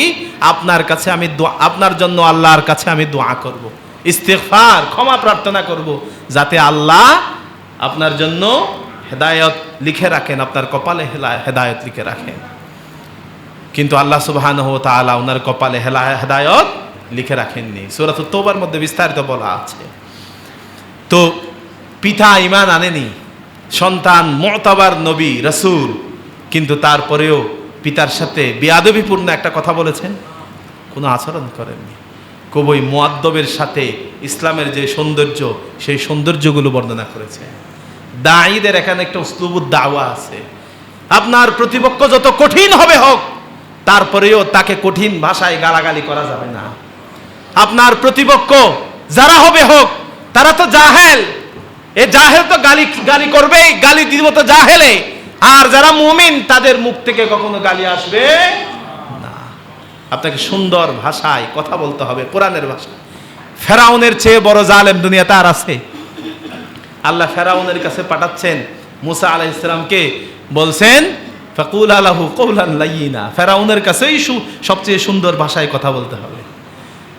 আপনার কাছে আমি আপনার জন্য আল্লাহর কাছে আমি দোয়া করব, ইস্তিগফার, ক্ষমা প্রার্থনা করব, যাতে আল্লাহ আপনার জন্য হেদায়েত লিখে রাখেন, আপনার কপালে হেদায়েত লিখে রাখেন। কিন্তু আল্লাহ সুবহানাহু ওয়া তাআলা ওনার কপালে হেদায়েত লিখে রাখেননি। সূরাতুত তওবার মধ্যে বিস্তারিত বলা আছে। তো পিতা ঈমান আনেনি, সন্তান মুতাবার নবী রাসূল, কিন্তু তারপরেও পিতার সাথে বেয়াদবিপূর্ণ একটা কথা বলেছেন, কোনো আচরণ করেননি। কবি মুআদ্দবের সাথে ইসলামের যে সৌন্দর্য, সেই সৌন্দর্যগুলো বর্ণনা করেছে। দাঈদের এখানে একটা উসলুবুদ দাওয়া আছে। আপনার প্রতিপক্ষ যত কঠিন হবে হোক, তারপরেও তাকে কঠিন ভাষায় গালাগালি করা যাবে না। আপনার প্রতিপক্ষ যারা হবে হোক, তারা তো জাহেল, এ জাহেল তো গালি গালি করবেই, গালি দিব তো জাহেলে। আর যারা মুমিন তাদের মুখ থেকে কখনো গালি আসবে না। আপনাকে সুন্দর ভাষায় কথা বলতে হবে, কোরআনের ভাষায়। ফেরাউনের চেয়ে বড় জালেম দুনিয়াতে আর আছে? আল্লাহ ফেরাউনের কাছে পাঠাচ্ছেন মুসা আলাইহিস সালামকে, বলছেন ফাকুলা লাহু কওলান লাইয়িনা। ফেরাউনের কাছেই সবচেয়ে সুন্দর ভাষায় কথা বলতে হবে।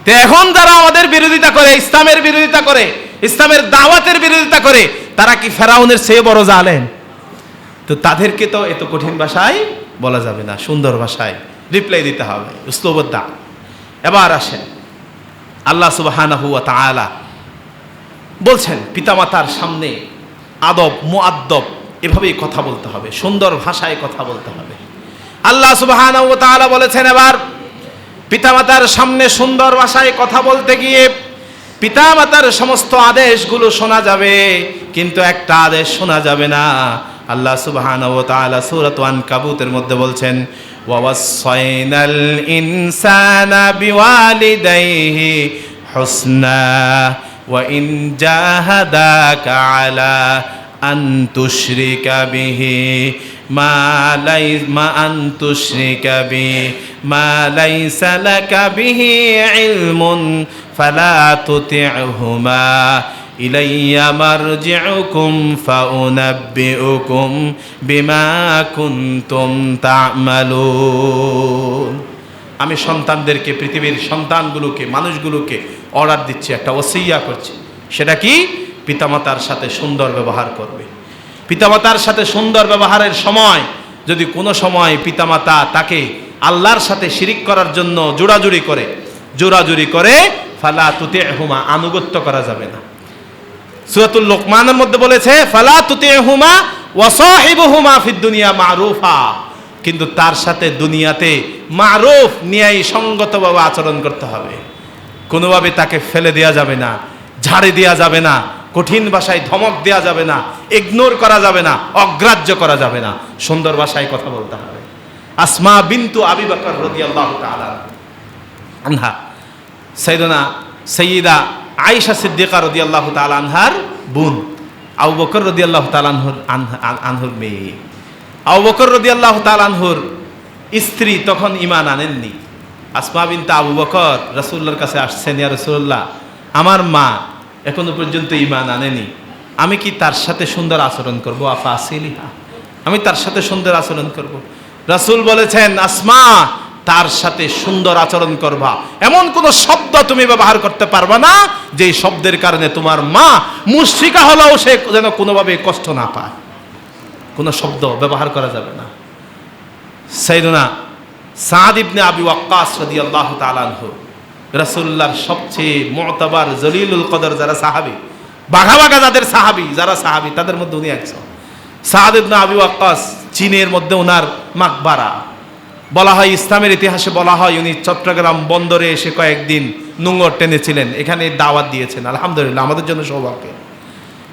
তো এখন যারা আমাদের বিরোধিতা করে, ইসলামের বিরোধিতা করে, ইসলামের দাওয়াতের বিরোধিতা করে, তারা কি ফেরাউনের চেয়ে বড় জালেম? তো তাদেরকে তো এত কঠিন ভাষায় বলা যাবে না, সুন্দর ভাষায় রিপ্লাই দিতে হবে, উসলুবুদ্দা। এবার আসেন, আল্লাহ সুবহানাহু ওয়া তাআলা বলছেন পিতামাতার সামনে আদব মুআদ্দব এভাবেই কথা বলতে হবে, সুন্দর ভাষায় কথা বলতে হবে। আল্লাহ সুবহানাহু ওয়া তাআলা বলেছেন এবার পিতামাতার সামনে সুন্দর ভাষায় কথা বলতে গিয়ে পিতামাতার সমস্ত আদেশগুলো শোনা যাবে, কিন্তু একটা আদেশ শোনা যাবে না। আল্লাহ সুবহানাহু ওয়া তাআলা সূরাত আনকাবুতের মধ্যে বলছেন ওয়াওয়াসাইনাল ইনসানা বিওয়ালিদাইহি হুসনা ওয়া ইন জাহাদাকা আলা আন তুশরিকা বিহি মা লাইসা লাকা বিহি ইলমুন ফালা তুতি'হুমা ইলাইয়া মারজিউকুম ফাউনাব্বিউকুম বিমা কুনতুম তা'মালুন। আমি সন্তানদেরকে, পৃথিবীর সন্তানগুলোকে, মানুষগুলোকে অর্ডার দিচ্ছি, একটা ওসিয়া করছি। সেটা কি? পিতামাতার সাথে সুন্দর ব্যবহার করবে। পিতামাতার সাথে সুন্দর ব্যবহারের সময় যদি কোনো সময় পিতামাতা তাকে আল্লাহর সাথে শিরিক করার জন্য জোরাজুরি করে ফালা তুতি'হুমা, আনুগত্য করা যাবে না। সূরাতুল লোকমানের মধ্যে বলেছে ফালা তুতি'হুমা ওয়া সাহিবুহুমা ফিদ দুনিয়া মারুফা, কিন্তু তার সাথে দুনিয়াতে মারুফ ন্যায় সঙ্গতভাবে আচরণ করতে হবে। কোনোভাবে তাকে ফেলে দেওয়া যাবে না, ঝাড়ে দেওয়া যাবে না, কঠিন ভাষায় ধমক দেওয়া যাবে না, ইগনোর করা যাবে না, অগ্রাহ্য করা যাবে না, সুন্দর ভাষায় কথা বলতে হবে। আসমা বিনতু আবি বকর রাদিয়াল্লাহু তাআলা আনহা, সাইয়্যিদা আয়েশা সিদ্দিকা রাদিয়াল্লাহু তাআলা আনহার বোন, আবু বকর রাদিয়াল্লাহু তাআলা আনহুর মেয়ে। আবু বকর রাদিয়াল্লাহু তাআলা আনহুর স্ত্রী তখন ঈমান আনেননি। আসমা বিনতে আবু বকর রাসূলুল্লাহর কাছে আসছেন, ইয়া রাসূলুল্লাহ, আমার মা এখনো পর্যন্ত ঈমান আনেনি, আমি কি তার সাথে সুন্দর আচরণ করব? আফা আসিলিহা, আমি তার সাথে সুন্দর আচরণ করব? রাসূল বলেছেন আসমা, তার সাথে সুন্দর আচরণ করবা, এমন কোন শব্দ তুমি ব্যবহার করতে পারবা না যে শব্দের কারণে তোমার মা মুশরিকা হলেও সে যেন কোনোভাবে কষ্ট না পায়। কোনো শব্দ ব্যবহার করা যাবে না। সাইয়্যিদুনা সাদ ইবনে আবি ওয়াক্কাস রাদিয়াল্লাহু তাআলা আনহু, রাসূলুল্লাহর সবচেয়ে মুতাবার জলিলুল কদর যারা সাহাবী, বাঘা বাঘা যাদের সাহাবী, যারা সাহাবী তাদের মধ্যে উনি একজন। সাদ ইবনে আবি ওয়াক্কাস, চীনের মধ্যে ওনার মাকবারা। বলা হয়, ইসলামের ইতিহাসে বলা হয়, উনি চট্টগ্রাম বন্দরে এসে কয়েকদিন নোঙর টেনেছিলেন, এখানে দাওয়াত দিয়েছেন। আলহামদুলিল্লাহ, আমাদের জন্য সৌভাগ্য।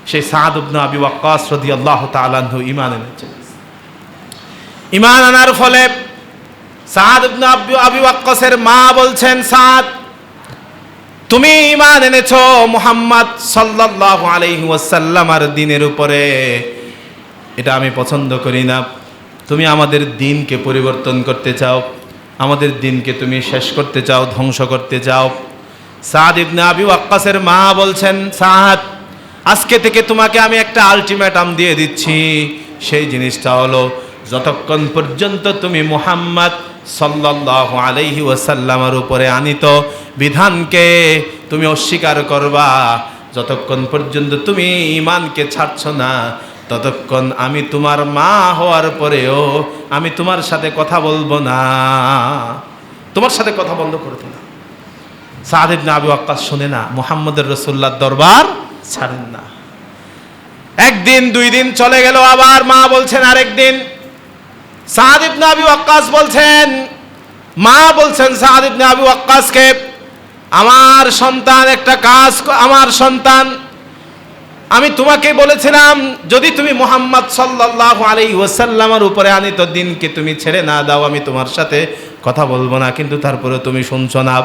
সেই সাদ ইবনে আবি ওয়াক্কাস রাদিয়াল্লাহু তাআলা আনহু ঈমান এনেছেন। ঈমান আনার ফলে সাদ ইবনে আবি ওয়াক্কাসের মা বলছেন, সাদ, তুমি ঈমান এনেছো মুহাম্মদ সাল্লাল্লাহু আলাইহি ওয়াসাল্লামের দ্বীনের উপরে, এটা আমি পছন্দ করি না। তুমি আমাদের দ্বীনকে পরিবর্তন করতে চাও, আমাদের দ্বীনকে তুমি শেষ করতে চাও, ধ্বংস করতে চাও। সাদ ইবনে আবি ওয়াক্কাসের মা বলছেন, সাদ, আজকে থেকে তোমাকে আমি একটা আলটিমেটাম দিয়ে দিচ্ছি। সেই জিনিসটা হলো, যতক্ষণ পর্যন্ত তুমি মুহাম্মদ সাল্লাল্লাহু আলাইহি ওয়াসাল্লামের উপরে আনিত বিধানকে তুমি অস্বীকার করবা, যতক্ষণ পর্যন্ত তুমি ঈমানকে ছাড়ছ না, ততক্ষণ আমি তোমার মা হওয়ার পরেও আমি তোমার সাথে কথা বলবো না, তোমার সাথে কথা বন্ধ করে দিলাম। সাদ ইবনে আবি ওয়াক্কাস শুনে না, মুহাম্মদুর রাসূলুল্লাহর দরবার ছাড়েন না। একদিন, দুই দিন চলে গেল, আবার মা বলছেন আরেকদিন। সাদ ইবনে আবি ওয়াক্কাস বলছেন, মা বলছেন সাদ ইবনে আবি ওয়াক্কাসকে, আমার সন্তান একটা কাজ, আমার সন্তান, আমি তোমাকে বলেছিলাম যদি তুমি মুহাম্মদ সাল্লাল্লাহু আলাইহি ওয়াসাল্লামের উপরে আনিত দ্বীনকে তুমি ছেড়ে না দাও, আমি তোমার সাথে কথা বলবো না, কিন্তু তারপরে তুমি শুনছো না।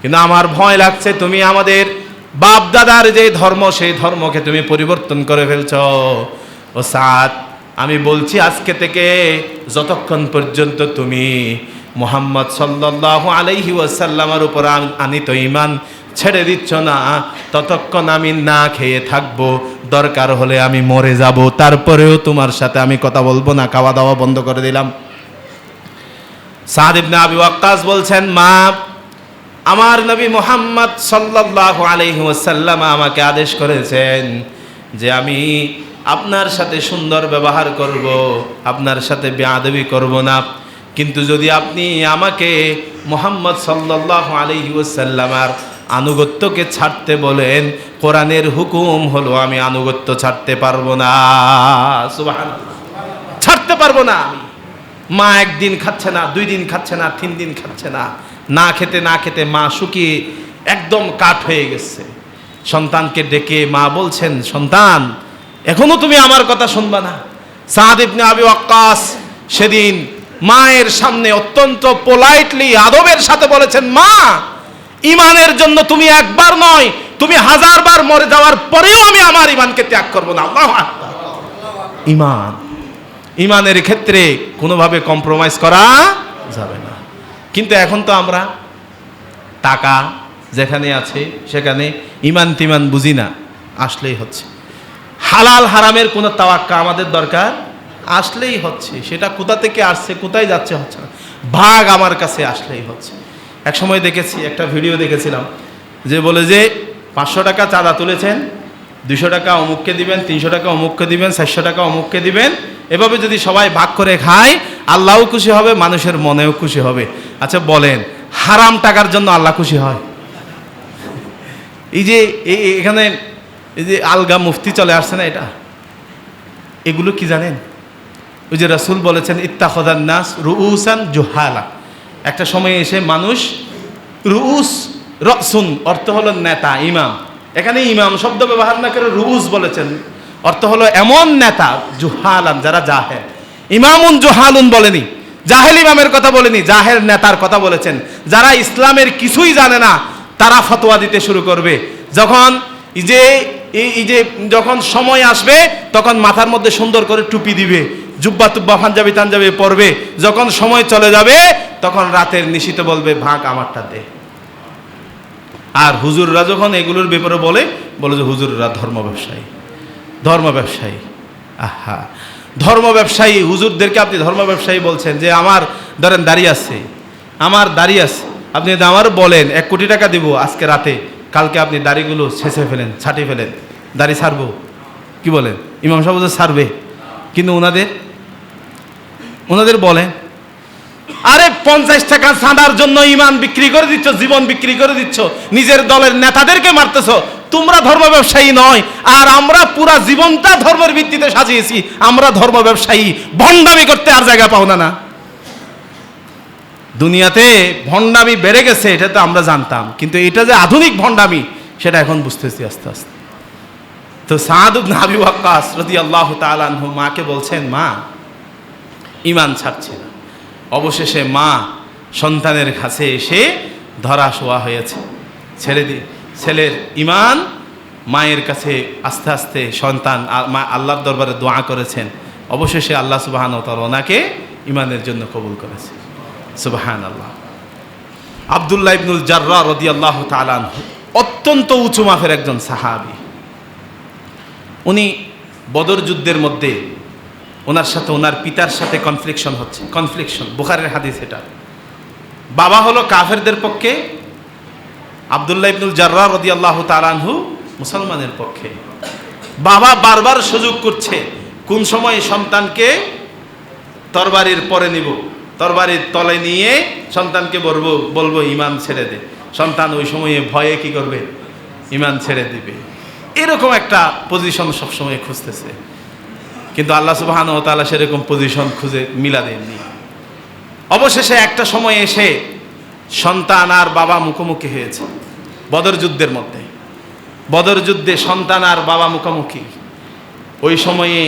কিন্তু আমার ভয় লাগছে তুমি আমাদের বাপ দাদার যে ধর্ম সেই ধর্মকে তুমি পরিবর্তন করে ফেলছ। ও সাদ, আমি বলছি আজকে থেকে যতক্ষণ পর্যন্ত তুমি মুহাম্মদ সাল্লাল্লাহু আলাইহি ওয়াসাল্লামের উপর আনিত ঈমান ছেড়ে দিচ্ছ না, ততক্ষণ আমি না খেয়ে থাকবো, দরকার হলে আমি মরে যাব, তারপরেও তোমার সাথে আমি কথা বলবো না, খাওয়া দাওয়া বন্ধ করে দিলাম। সাদ ইবনে আবি ওয়াক্কাস বলছেন, মা, আমার নবী মুহাম্মদ সাল্লাল্লাহু আলাইহি ওয়াসাল্লাম আমাকে আদেশ করেছেন যে আমি আপনার সাথে সুন্দর ব্যবহার করব, আপনার সাথে বেয়াদবি করব না, কিন্তু যদি আপনি আমাকে মুহাম্মদ সাল্লাল্লাহু আলাইহি ওয়াসাল্লামের আনুগত্যকে ছাড়তে বলেন, কোরআনের হুকুম হলো আমি আনুগত্য ছাড়তে পারবো না। সুবহানাল্লাহ, ছাড়তে পারবো না আমি। মা একদিন খাচ্ছে না, 2 দিন খাচ্ছে না, 3 দিন খাচ্ছে না, না খেতে না খেতে মা শুকিয়ে একদম কাঠ হয়ে গেছে। সন্তানকে ডেকে মা বলছেন, সন্তান, এখনো তুমি আমার কথা শুনবা না? সাদ ইবনে আবি ওয়াক্কাস সেদিন মায়ের সামনে অত্যন্ত পোলাইটলি আদবের সাথে বলেছেন, মা, ইমানের জন্য তুমি একবার নয়, তুমি 1000 বার মরে যাওয়ার পরেও আমি আমার ইমানকে ত্যাগ করব না। আল্লাহু আকবার। ইমান, ইমানের ক্ষেত্রে কোনোভাবে কম্প্রোমাইজ করা যাবে না। কিন্তু এখন তো আমরা টাকা যেখানে আছে সেখানে ইমান তিমান বুঝি না, আসলেই হচ্ছে। হালাল হারামের কোনো তাওয়াক্কা আমাদের দরকার, আসলেই হচ্ছে। সেটা কোথা থেকে আসছে, কোথায় যাচ্ছে হচ্ছে না, ভাগ আমার কাছে আসলেই হচ্ছে। এক সময় দেখেছি, একটা ভিডিও দেখেছিলাম, যে বলে যে 500 টাকা চাঁদা তুলেছেন, 200 টাকা অমুককে দিবেন, 300 টাকা অমুককে দিবেন, 400 টাকা অমুককে দিবেন, এভাবে যদি সবাই ভাগ করে খায় আল্লাহও খুশি হবে, মানুষের মনেও খুশি হবে। আচ্ছা বলেন, হারাম টাকার জন্য আল্লাহ খুশি হয়? এই যে এখানে এই যে আলগা মুফতি চলে আসছে না, এটা এগুলো কি জানেন? ওই যে রাসূল বলেছেন, ইত্তাখাযান নাস রুউসান জুহালা, একটা সময় এসে মানুষ রুউস, রাসুন অর্থ হলো নেতা, ইমাম, এখানে ইমাম শব্দ ব্যবহার না করে রুউস বলেছেন, অর্থ হলো এমন নেতা, জুহালান, যারা জাহেল। ইমামুন জুহালুন বলেনি, জাহেল ইমামের কথা বলেনি, জাহেল নেতার কথা বলেছেন। যারা ইসলামের কিছুই জানে না তারা ফতোয়া দিতে শুরু করবে। যখন যখন সময় আসবে তখন মাথার মধ্যে সুন্দর করে টুপি দিবে, জুব্বা টুব্বা পাঞ্জাবি টাঞ্জাবি পরবে, যখন সময় চলে যাবে তখন রাতের নিশিতে বলবে, ভাগ আমারটা দে। আর হুজুররা যখন এগুলোর ব্যাপারে বলে যে হুজুররা ধর্ম ব্যবসায়ী, ধর্ম ব্যবসায়ী। আহা, ধর্ম ব্যবসায়ী, হুজুরদেরকে আপনি ধর্ম ব্যবসায়ী বলছেন? যে আমার ধরেন দাড়ি আছে, আমার দাড়ি আছে, আপনি যদি আমার বলেন 1 কোটি টাকা দিব আজকে রাতে, কালকে আপনি দাড়িগুলো ছেঁচে ফেলেন, ছাটিয়ে ফেলেন, দাড়ি ছাড়বো, কি বলেন? ইমাম সাহেব ছাড়বে, কিন্তু ওনাদের বলেন, আরে 50 টাকা চাঁদার জন্য ইমান বিক্রি করে দিচ্ছ, জীবন বিক্রি করে দিচ্ছ, নিজের দলের নেতাদেরকে মারতেছ, তোমরা ধর্ম ব্যবসায়ী নয়। আর আমরা পুরা জীবনটা ধর্মের ভিত্তিতে সাজিয়েছি, আমরা ধর্ম ব্যবসায়ী, ভণ্ডামি করতে আর জায়গা পাও না। দুনিয়াতে ভণ্ডামি বেড়ে গেছে, এটা তো আমরা জানতাম, কিন্তু এটা যে আধুনিক ভণ্ডামি সেটা এখন বুঝতেছি আস্তে আস্তে। তো সাদ ইবনে আবি ওয়াক্কাস রাদিয়াল্লাহু তাআলা আনহু মাকে বলছেন, মা, ইমান ছাড়ছে না। অবশেষে মা সন্তানের কাছে এসে ধরা শোয়া হয়েছে, ছেলের ইমান। মায়ের কাছে আস্তে আস্তে সন্তান আল্লাহর দরবারে দোয়া করেছেন, অবশেষে আল্লাহ সুবহানাহু ওয়া তাআলা ওনাকে ইমানের জন্য কবুল করেছে। সুবহানাল্লাহ। আব্দুল্লাহ ইবনুল জাররাহ রাদিয়াল্লাহু তাআলা আনহু অত্যন্ত উঁচু মাপের একজন সাহাবী। উনি বদর যুদ্ধের মধ্যে ওনার সাথে ওনার পিতার সাথে কনফ্লিকশন, বুখারীর হাদিস এটা। বাবা হলো কাফেরদের পক্ষে, আব্দুল্লাহ ইবনুল জাররাহ রাদিয়াল্লাহু তাআলা আনহু মুসলমানের পক্ষে। বাবা বারবার সুযোগ করছে কোন সময় সন্তানকে তরবারির পরে নিব, তরবারির তলে নিয়ে সন্তানকে বলবো ইমান ছেড়ে দে। সন্তান ওই সময়ে ভয়ে কি করবে? ইমান ছেড়ে দিবে। এরকম একটা পজিশন সবসময় খুঁজতেছে, কিন্তু আল্লাহ সুবহানাহু ওয়া তাআলা সেরকম পজিশন খুঁজে মিলা দেননি। অবশেষে একটা সময় এসে সন্তান আর বাবা মুখোমুখি হয়েছে বদর যুদ্ধের মধ্যে। বদর যুদ্ধে সন্তান আর বাবা মুখোমুখি। ওই সময়ে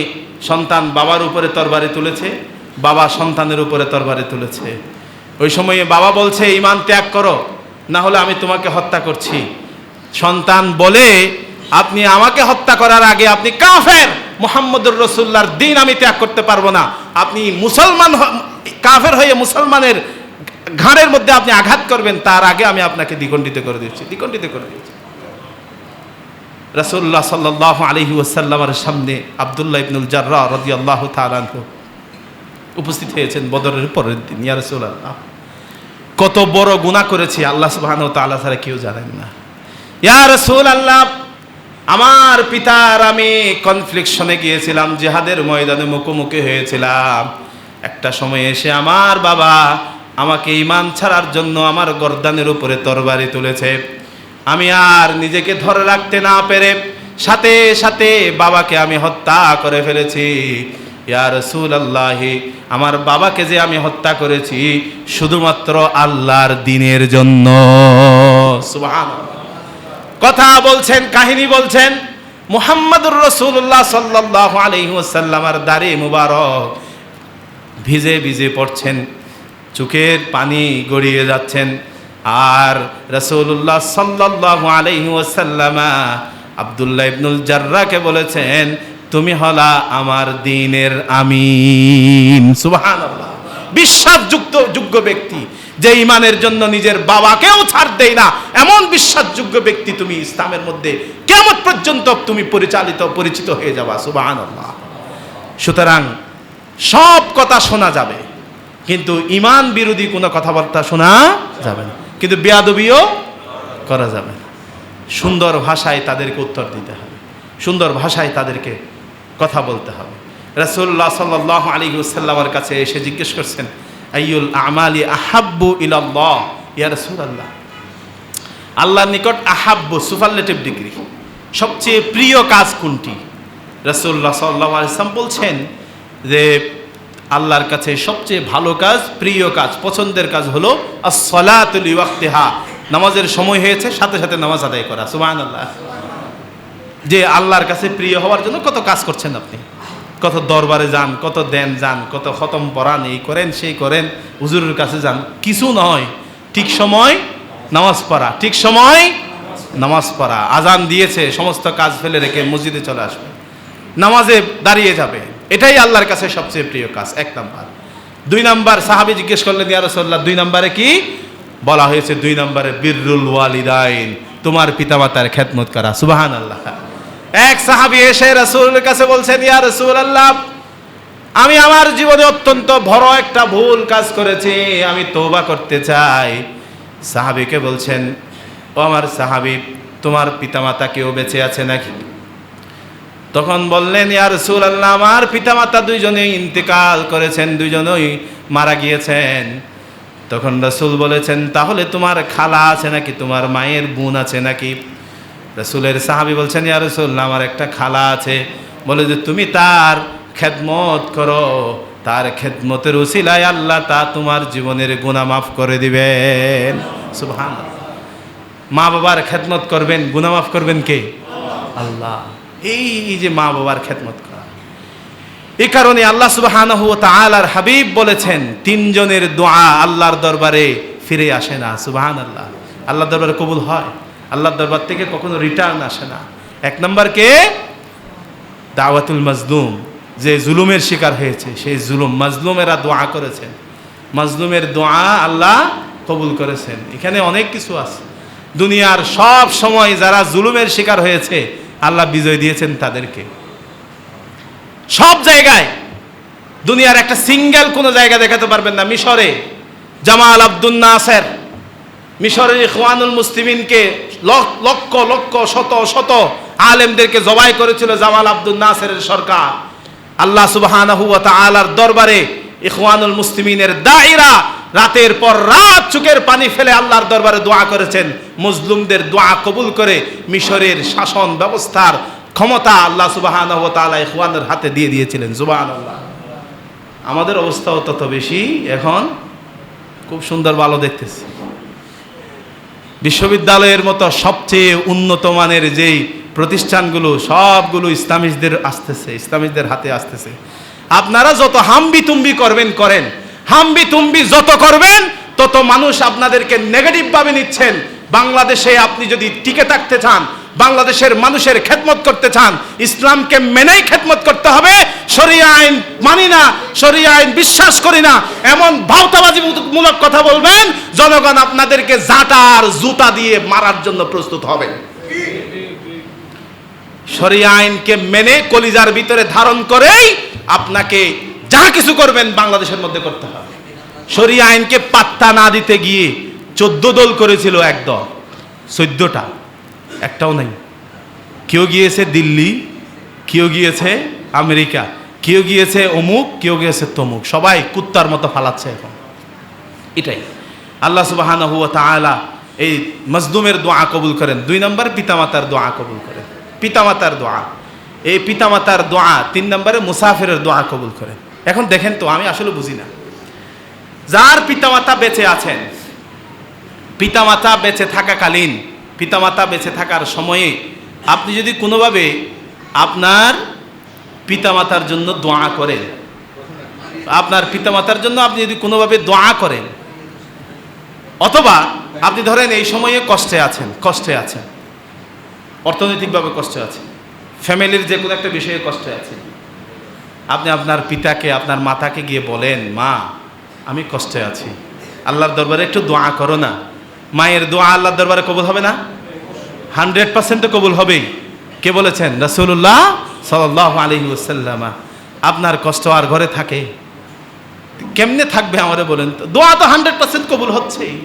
সন্তান বাবার উপরে তরবারি তুলেছে, বাবা সন্তানের উপরে তরবারি তুলেছে। ওই সময়ে বাবা বলছে, ইমান ত্যাগ করো, না হলে আমি তোমাকে হত্যা করছি। সন্তান বলে আপনি আমাকে হত্যা করার আগে আপনি কাফের, মুহাম্মদুর রাসূলুল্লাহর দ্বীন আমি ত্যাগ করতে পারবো না, আপনি মুসলমান কাফের হয়ে মুসলমানের ঘাড়ের মধ্যে আপনি আঘাত করবেন, তার আগে আমি আপনাকে দ্বিখণ্ডিত করে দিচ্ছি। রাসূলুল্লাহ সাল্লাল্লাহু আলাইহি ওয়াসাল্লামের সামনে আব্দুল্লাহ ইবনুল জাররাহ রাদিয়াল্লাহু তাআলা আনহু উপস্থিত হয়েছেন বদরের পরের দিন। ইয়া রাসূলুল্লাহ, কত বড় গুনাহ করেছি আল্লাহ সুবহানাহু ওয়া তাআলা ছাড়া কেউ জানেন না। ইয়া রাসূলুল্লাহ, আমার পিতার আমি কনফ্লিকশনে গিয়েছিলাম, জিহাদের ময়দানে মুখোমুখি হয়েছিলাম। একটা সময় এসে আমার বাবা আমাকে ঈমান ছাড়ার জন্য আমার গর্দানের উপরে তরবারি তুলেছে। আমি আর নিজেকে ধরে রাখতে না পেরে সাথে সাথে বাবাকে আমি হত্যা করে ফেলেছি। ইয়া রাসূলুল্লাহ, আমার বাবাকে যে আমি হত্যা করেছি শুধুমাত্র আল্লাহর দ্বীনের জন্য। সুবহানাল্লাহ। কথা বলছেন, কাহিনী বলছেন, মুহাম্মদুর রাসূলুল্লাহ সাল্লাল্লাহু আলাইহি ওয়াসাল্লামের দাড়ি মুবারক ভিজে ভিজে পড়ছেন, চোখের পানি গড়িয়ে যাচ্ছেন। আর রাসূলুল্লাহ সাল্লাল্লাহু আলাইহি ওয়াসাল্লাম আব্দুল্লাহ ইবনুল জাররাহকে বলেছেন, তুমি হলা আমার দ্বীনের আমিন। সুবহানাল্লাহ। বিশ্বাসযোগ্য ব্যক্তি, যে ঈমানের জন্য নিজের বাবাকেও ছাড় দেয় না, এমন বিশ্বাসযোগ্য ব্যক্তি তুমি ইসলামের মধ্যে কিয়ামত পর্যন্ত তুমি পরিচিত হয়ে যাবা। সুবহানাল্লাহ। সুতরাং সব কথা শোনা যাবে, কিন্তু ঈমান বিরোধী কোনো কথাবার্তা শোনা যাবে না, কিন্তু বেয়াদবিও করা যাবে না। সুন্দর ভাষায় তাদেরকে উত্তর দিতে হবে, সুন্দর ভাষায় তাদেরকে কথা বলতে হবে। রাসূলুল্লাহ সাল্লাল্লাহু আলাইহি ওয়াসাল্লামের কাছে এসে জিজ্ঞেস করছেন, আইয়ুল আমালি আহাব্বু ইলাল্লাহ, ইয়া রাসূলুল্লাহ, আল্লাহর নিকট আহাব্বু সুপারলেটিভ ডিগ্রি, সবচেয়ে প্রিয় কাজ কোনটি? রাসূলুল্লাহ সাল্লাল্লাহু আলাইহি ওয়াসাল্লাম বলছেন যে আল্লাহর কাছে সবচেয়ে ভালো কাজ, প্রিয় কাজ, পছন্দের কাজ হলো আস-সালাতু লিওয়াক্তিহা, নামাজের সময় হয়েছে সাথে সাথে নামাজ আদায় করা। সুবহানাল্লাহ। যে আল্লাহর কাছে প্রিয় হওয়ার জন্য কত কাজ করছেন আপনি, কত দরবারে যান, কত দেন যান, কত খতম পড়ান, এই করেন সেই করেন, হুজুরের কাছে যান, কিছু নয়, ঠিক সময় নামাজ পড়া, ঠিক সময় নামাজ পড়া। আজান দিয়েছে, সমস্ত কাজ ফেলে রেখে মসজিদে চলে আসবে, নামাজে দাঁড়িয়ে যাবে, এটাই আল্লাহর কাছে সবচেয়ে প্রিয় কাজ। 1 নাম্বার। 2 নাম্বার, সাহাবী জিজ্ঞেস করলেন, ইয়া রাসূলুল্লাহ 2 নম্বরে কি? বলা হয়েছে 2 নম্বরে বিররুল ওয়ালিদাইন, তোমার পিতামাতার খেদমত করা। সুবহানাল্লাহ। এক সাহাবী এসে রাসূলের কাছে বলছেন, ইয়া রাসূলুল্লাহ, আমি আমার জীবনে অত্যন্ত বড় একটা ভুল কাজ করেছি, আমি তওবা করতে চাই। সাহাবীকে বলছেন, ও আমার সাহাবী, তোমার পিতামাতা কেউ বেঁচে আছে নাকি? তখন বললেন, ইয়া রাসূলুল্লাহ, আমার পিতামাতা 2 জনেই ইন্তেকাল করেছেন, 2 জনেই মারা গিয়েছেন। তখন রাসূল বলেছেন, তাহলে তোমার খালা আছে নাকি, তোমার মায়ের বোন আছে নাকি? রাসূলের সাহাবী বলছেন, ইয়া রাসূলুল্লাহ, আমার একটা খালা আছে। বলে যে তুমি তার খেদমত করো, তার খেদমতের উসিলায় আল্লাহ তা তোমার জীবনের গুনাহ মাফ করে দিবেন। সুবহানাল্লাহ। মা বাবার খেদমত করবেন, গুনাহ মাফ করবেন কে? আল্লাহ। এই যে মা বাবার খেদমত করা, এই কারণে আল্লাহ সুবহানাহু ওয়া তাআলার হাবিব বলেছেন, 3 জনের দোয়া আল্লাহর দরবারে ফিরে আসে না। সুবহানাল্লাহ। আল্লাহর দরবারে কবুল হয়, আল্লাহর দরবার থেকে কখনো রিটার্ন আসে না। 1 নম্বর কে? দাওয়াতুল মাজলুম, যে জুলুমের শিকার হয়েছে, সেই মাজলুমেরা দোয়া করেছেন, মাজলুমের দোয়া আল্লাহ কবুল করেছেন। এখানে অনেক কিছু আছে। দুনিয়ার সব সময় যারা জুলুমের শিকার হয়েছে আল্লাহ বিজয় দিয়েছেন তাদেরকে। সব জায়গায়, দুনিয়ার একটা সিঙ্গেল কোনো জায়গা দেখাতে পারবেন না। মিশরে জামাল আব্দুল নাসের, মিশরের ইখওয়ানুল মুসলিমিনকে লক্ষ লক্ষ শত শত আলেমদেরকে জবাই করেছিল জামাল আব্দুল নাসেরের সরকার। আল্লাহ সুবহানাহু ওয়া তাআলার দরবারে ইখওয়ানুল মুসলিমিনের দায়ীরা রাতের পর রাত চোখের পানি ফেলে আল্লাহর দরবারে দোয়া করেছেন। মুসলিমদের দোয়া কবুল করে মিশরের শাসন ব্যবস্থার ক্ষমতা আল্লাহ সুবহানাহু ওয়া তাআলা ইখওয়ানের হাতে দিয়ে দিয়েছিলেন। সুবহানাল্লাহ। আমাদের অবস্থাও তত বেশি, এখন খুব সুন্দর ভালো দেখতেছি। বিশ্ববিদ্যালয়ের মতো সবচেয়ে উন্নত মানের যেই প্রতিষ্ঠানগুলো, সবগুলো ইসলামিস্টদের আসতেছে, ইসলামিস্টদের হাতে আসতেছে। আপনারা যত হাম্বি তুম্বি করবেন করেন, হাম্বি তুম্বি যত করবেন তত মানুষ আপনাদেরকে নেগেটিভ ভাবে নিচ্ছেন, বাংলাদেশে আপনি যদি টিকে থাকতে চান, বাংলাদেশের মানুষের খেদমত করতে চান, ইসলামকে মেনেই খেদমত করতে হবে। শরিয়া আইন মানি না, শরিয়া আইন বিশ্বাস করি না, এমন ভাওতাবাজি মূলক কথা বলবেন, জনগণ আপনাদেরকে জাঁটা আর জুতা দিয়ে মারার জন্য প্রস্তুত হবে। শরিয়া আইনকে মেনে কলিজার ভিতরে ধারণ করেই আপনাকে যা কিছু করবেন বাংলাদেশের মধ্যে করতে হবে। শরিয়া আইনকে পাত্তা না দিতে গিয়ে 14 দল করেছিল, এক দল 14টা, একটাও নাই। কেউ গিয়েছে দিল্লি, কেউ গিয়েছে আমেরিকা, কেউ গিয়েছে অমুক, কেউ গিয়েছে তমুক, সবাই কুত্তার মতো ফালাচ্ছে এখন। এটাই আল্লাহ সুবহানাহু ওয়া তাআলা এই মজলুমের দোয়া কবুল করেন। 2 নম্বর পিতামাতার দোয়া কবুল করেন, পিতামাতার দোয়া, এই পিতামাতার দোয়া। 3 নম্বরে মুসাফিরের দোয়া কবুল করেন। এখন দেখেন তো, আমি আসলে বুঝি না, যার পিতামাতা বেঁচে আছেন, পিতামাতা বেঁচে থাকাকালীন, পিতামাতা বেঁচে থাকার সময়ে আপনি যদি কোনোভাবে আপনার পিতামাতার জন্য দোয়া করেন, আপনার পিতামাতার জন্য আপনি যদি কোনোভাবে দোয়া করেন, অথবা আপনি ধরেন এই সময়ে কষ্টে আছেন, অর্থনৈতিকভাবে কষ্টে আছেন, ফ্যামিলির যে কোনো একটা বিষয়ে কষ্টে আছেন, আপনি আপনার পিতাকে, আপনার মাতাকে গিয়ে বলেন, মা আমি কষ্টে আছি, আল্লাহর দরবারে একটু দোয়া করো না। মায়ের দোয়া আল্লাহর দরবারে কবুল হবে না? 100% কবুল হবেই। কে বলেছেন? রাসূলুল্লাহ সাল্লাল্লাহু আলাইহি ওয়াসাল্লাম। আপনার কষ্ট আর ঘরে থাকে? কেমনে থাকবে আমারে বলেন তো? দোয়া তো 100% কবুল হচ্ছেই।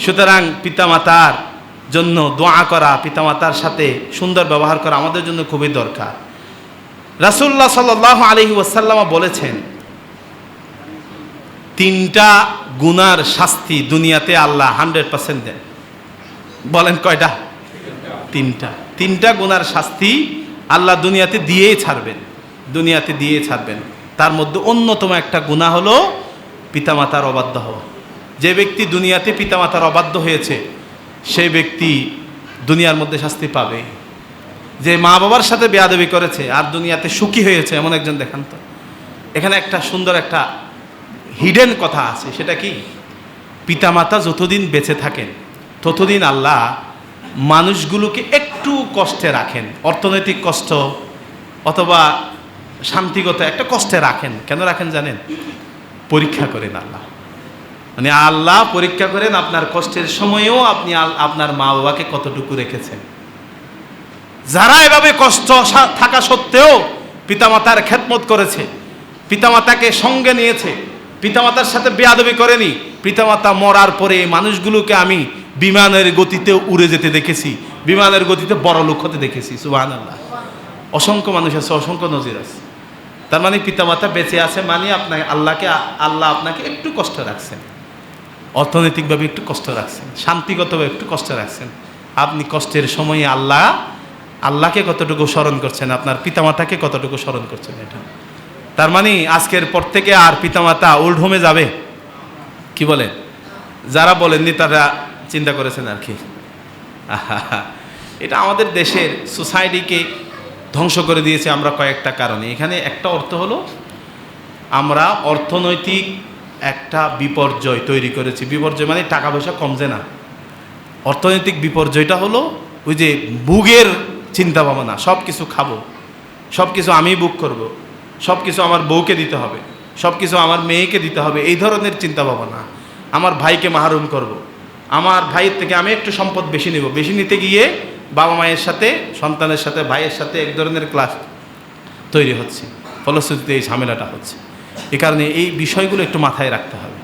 সুতরাং পিতামাতার জন্য দোয়া করা, পিতামাতার সাথে সুন্দর ব্যবহার করা আমাদের জন্য খুবই দরকার। রাসূলুল্লাহ সাল্লাল্লাহু আলাইহি ওয়াসাল্লাম বলেছেন, 3টা গুনার শাস্তি দুনিয়াতে আল্লাহ 100% দেন। বলেন কয়টা? 3টা গুনার শাস্তি আল্লাহ দুনিয়াতে দিয়েই ছাড়বেন। তার মধ্যে অন্যতম একটা গুনাহ হলো পিতামাতার অবাধ্য হওয়া। যে ব্যক্তি দুনিয়াতে পিতামাতার অবাধ্য হয়েছে, সেই ব্যক্তি দুনিয়ার মধ্যে শাস্তি পাবে। যে মা বাবার সাথে বেয়াদবি করেছে আর দুনিয়াতে সুখী হয়েছে, এমন একজন দেখান তো। এখানে একটা সুন্দর একটা হিডেন কথা আছে। সেটা কি? পিতামাতা যতদিন বেঁচে থাকেন ততদিন আল্লাহ মানুষগুলোকে একটু কষ্টে রাখেন, অর্থনৈতিক কষ্ট অথবা শান্তিগত একটা কষ্টে রাখেন। কেন রাখেন জানেন? পরীক্ষা করেন আল্লাহ। মানে আল্লাহ পরীক্ষা করেন আপনার কষ্টের সময়েও আপনি আপনার মা বাবাকে কতটুকু রেখেছেন। যারা এভাবে কষ্ট থাকা সত্ত্বেও পিতামাতার খেদমত করেছে, পিতামাতাকে সঙ্গে নিয়েছে, পিতামাতার সাথে বেয়াদবি করেনি, পিতামাতা মরার পরে মানুষগুলোকে আমি বিমানের গতিতে উড়ে যেতে দেখেছি, বিমানের গতিতে বড় লোক হতে দেখেছি। সুবহানাল্লাহ। অসংখ্য মানুষ আছে, অসংখ্য নজির আছে। তার মানে পিতামাতা বেঁচে আছে মানে আল্লাহ আপনাকে একটু কষ্ট রাখছেন, অর্থনৈতিকভাবে একটু কষ্ট রাখছেন, শান্তিগতভাবে একটু কষ্ট রাখছেন। আপনি কষ্টের সময়ে আল্লাহকে কতটুকু স্মরণ করছেন, আপনার পিতামাতাকে কতটুকু স্মরণ করছেন। এটা তার মানে আজকের পর থেকে আর পিতামাতা ওল্ড হোমে যাবে? কি বলেন? যারা বলেননি তারা চিন্তা করেছেন আর কি। এটা আমাদের দেশের সোসাইটিকে ধ্বংস করে দিয়েছে আমরা কয়েকটা কারণে। এখানে একটা অর্থ হলো আমরা অর্থনৈতিক একটা বিপর্যয় তৈরি করেছি। বিপর্যয় মানে টাকা পয়সা কমছে না। অর্থনৈতিক বিপর্যয়টা হলো ওই যে ভোগের চিন্তা ভাবনা, সব কিছু খাবো, সব কিছু আমি বুক করব, সব কিছু আমার বউকে দিতে হবে, সব কিছু আমার মেয়েকে দিতে হবে, এই ধরনের চিন্তা ভাবনা। আমার ভাইকে মাহরুম করব, আমার ভাইয়ের থেকে আমি একটু সম্পদ বেশি নেব, বেশি নিতে গিয়ে বাবা মায়ের সাথে, সন্তানের সাথে, ভাইয়ের সাথে এক ধরনের ক্লাস তৈরি হচ্ছে, ফলশ্রুতিতে এই ঝামেলাটা হচ্ছে। এ কারণে এই বিষয়গুলো একটু মাথায় রাখতে হবে।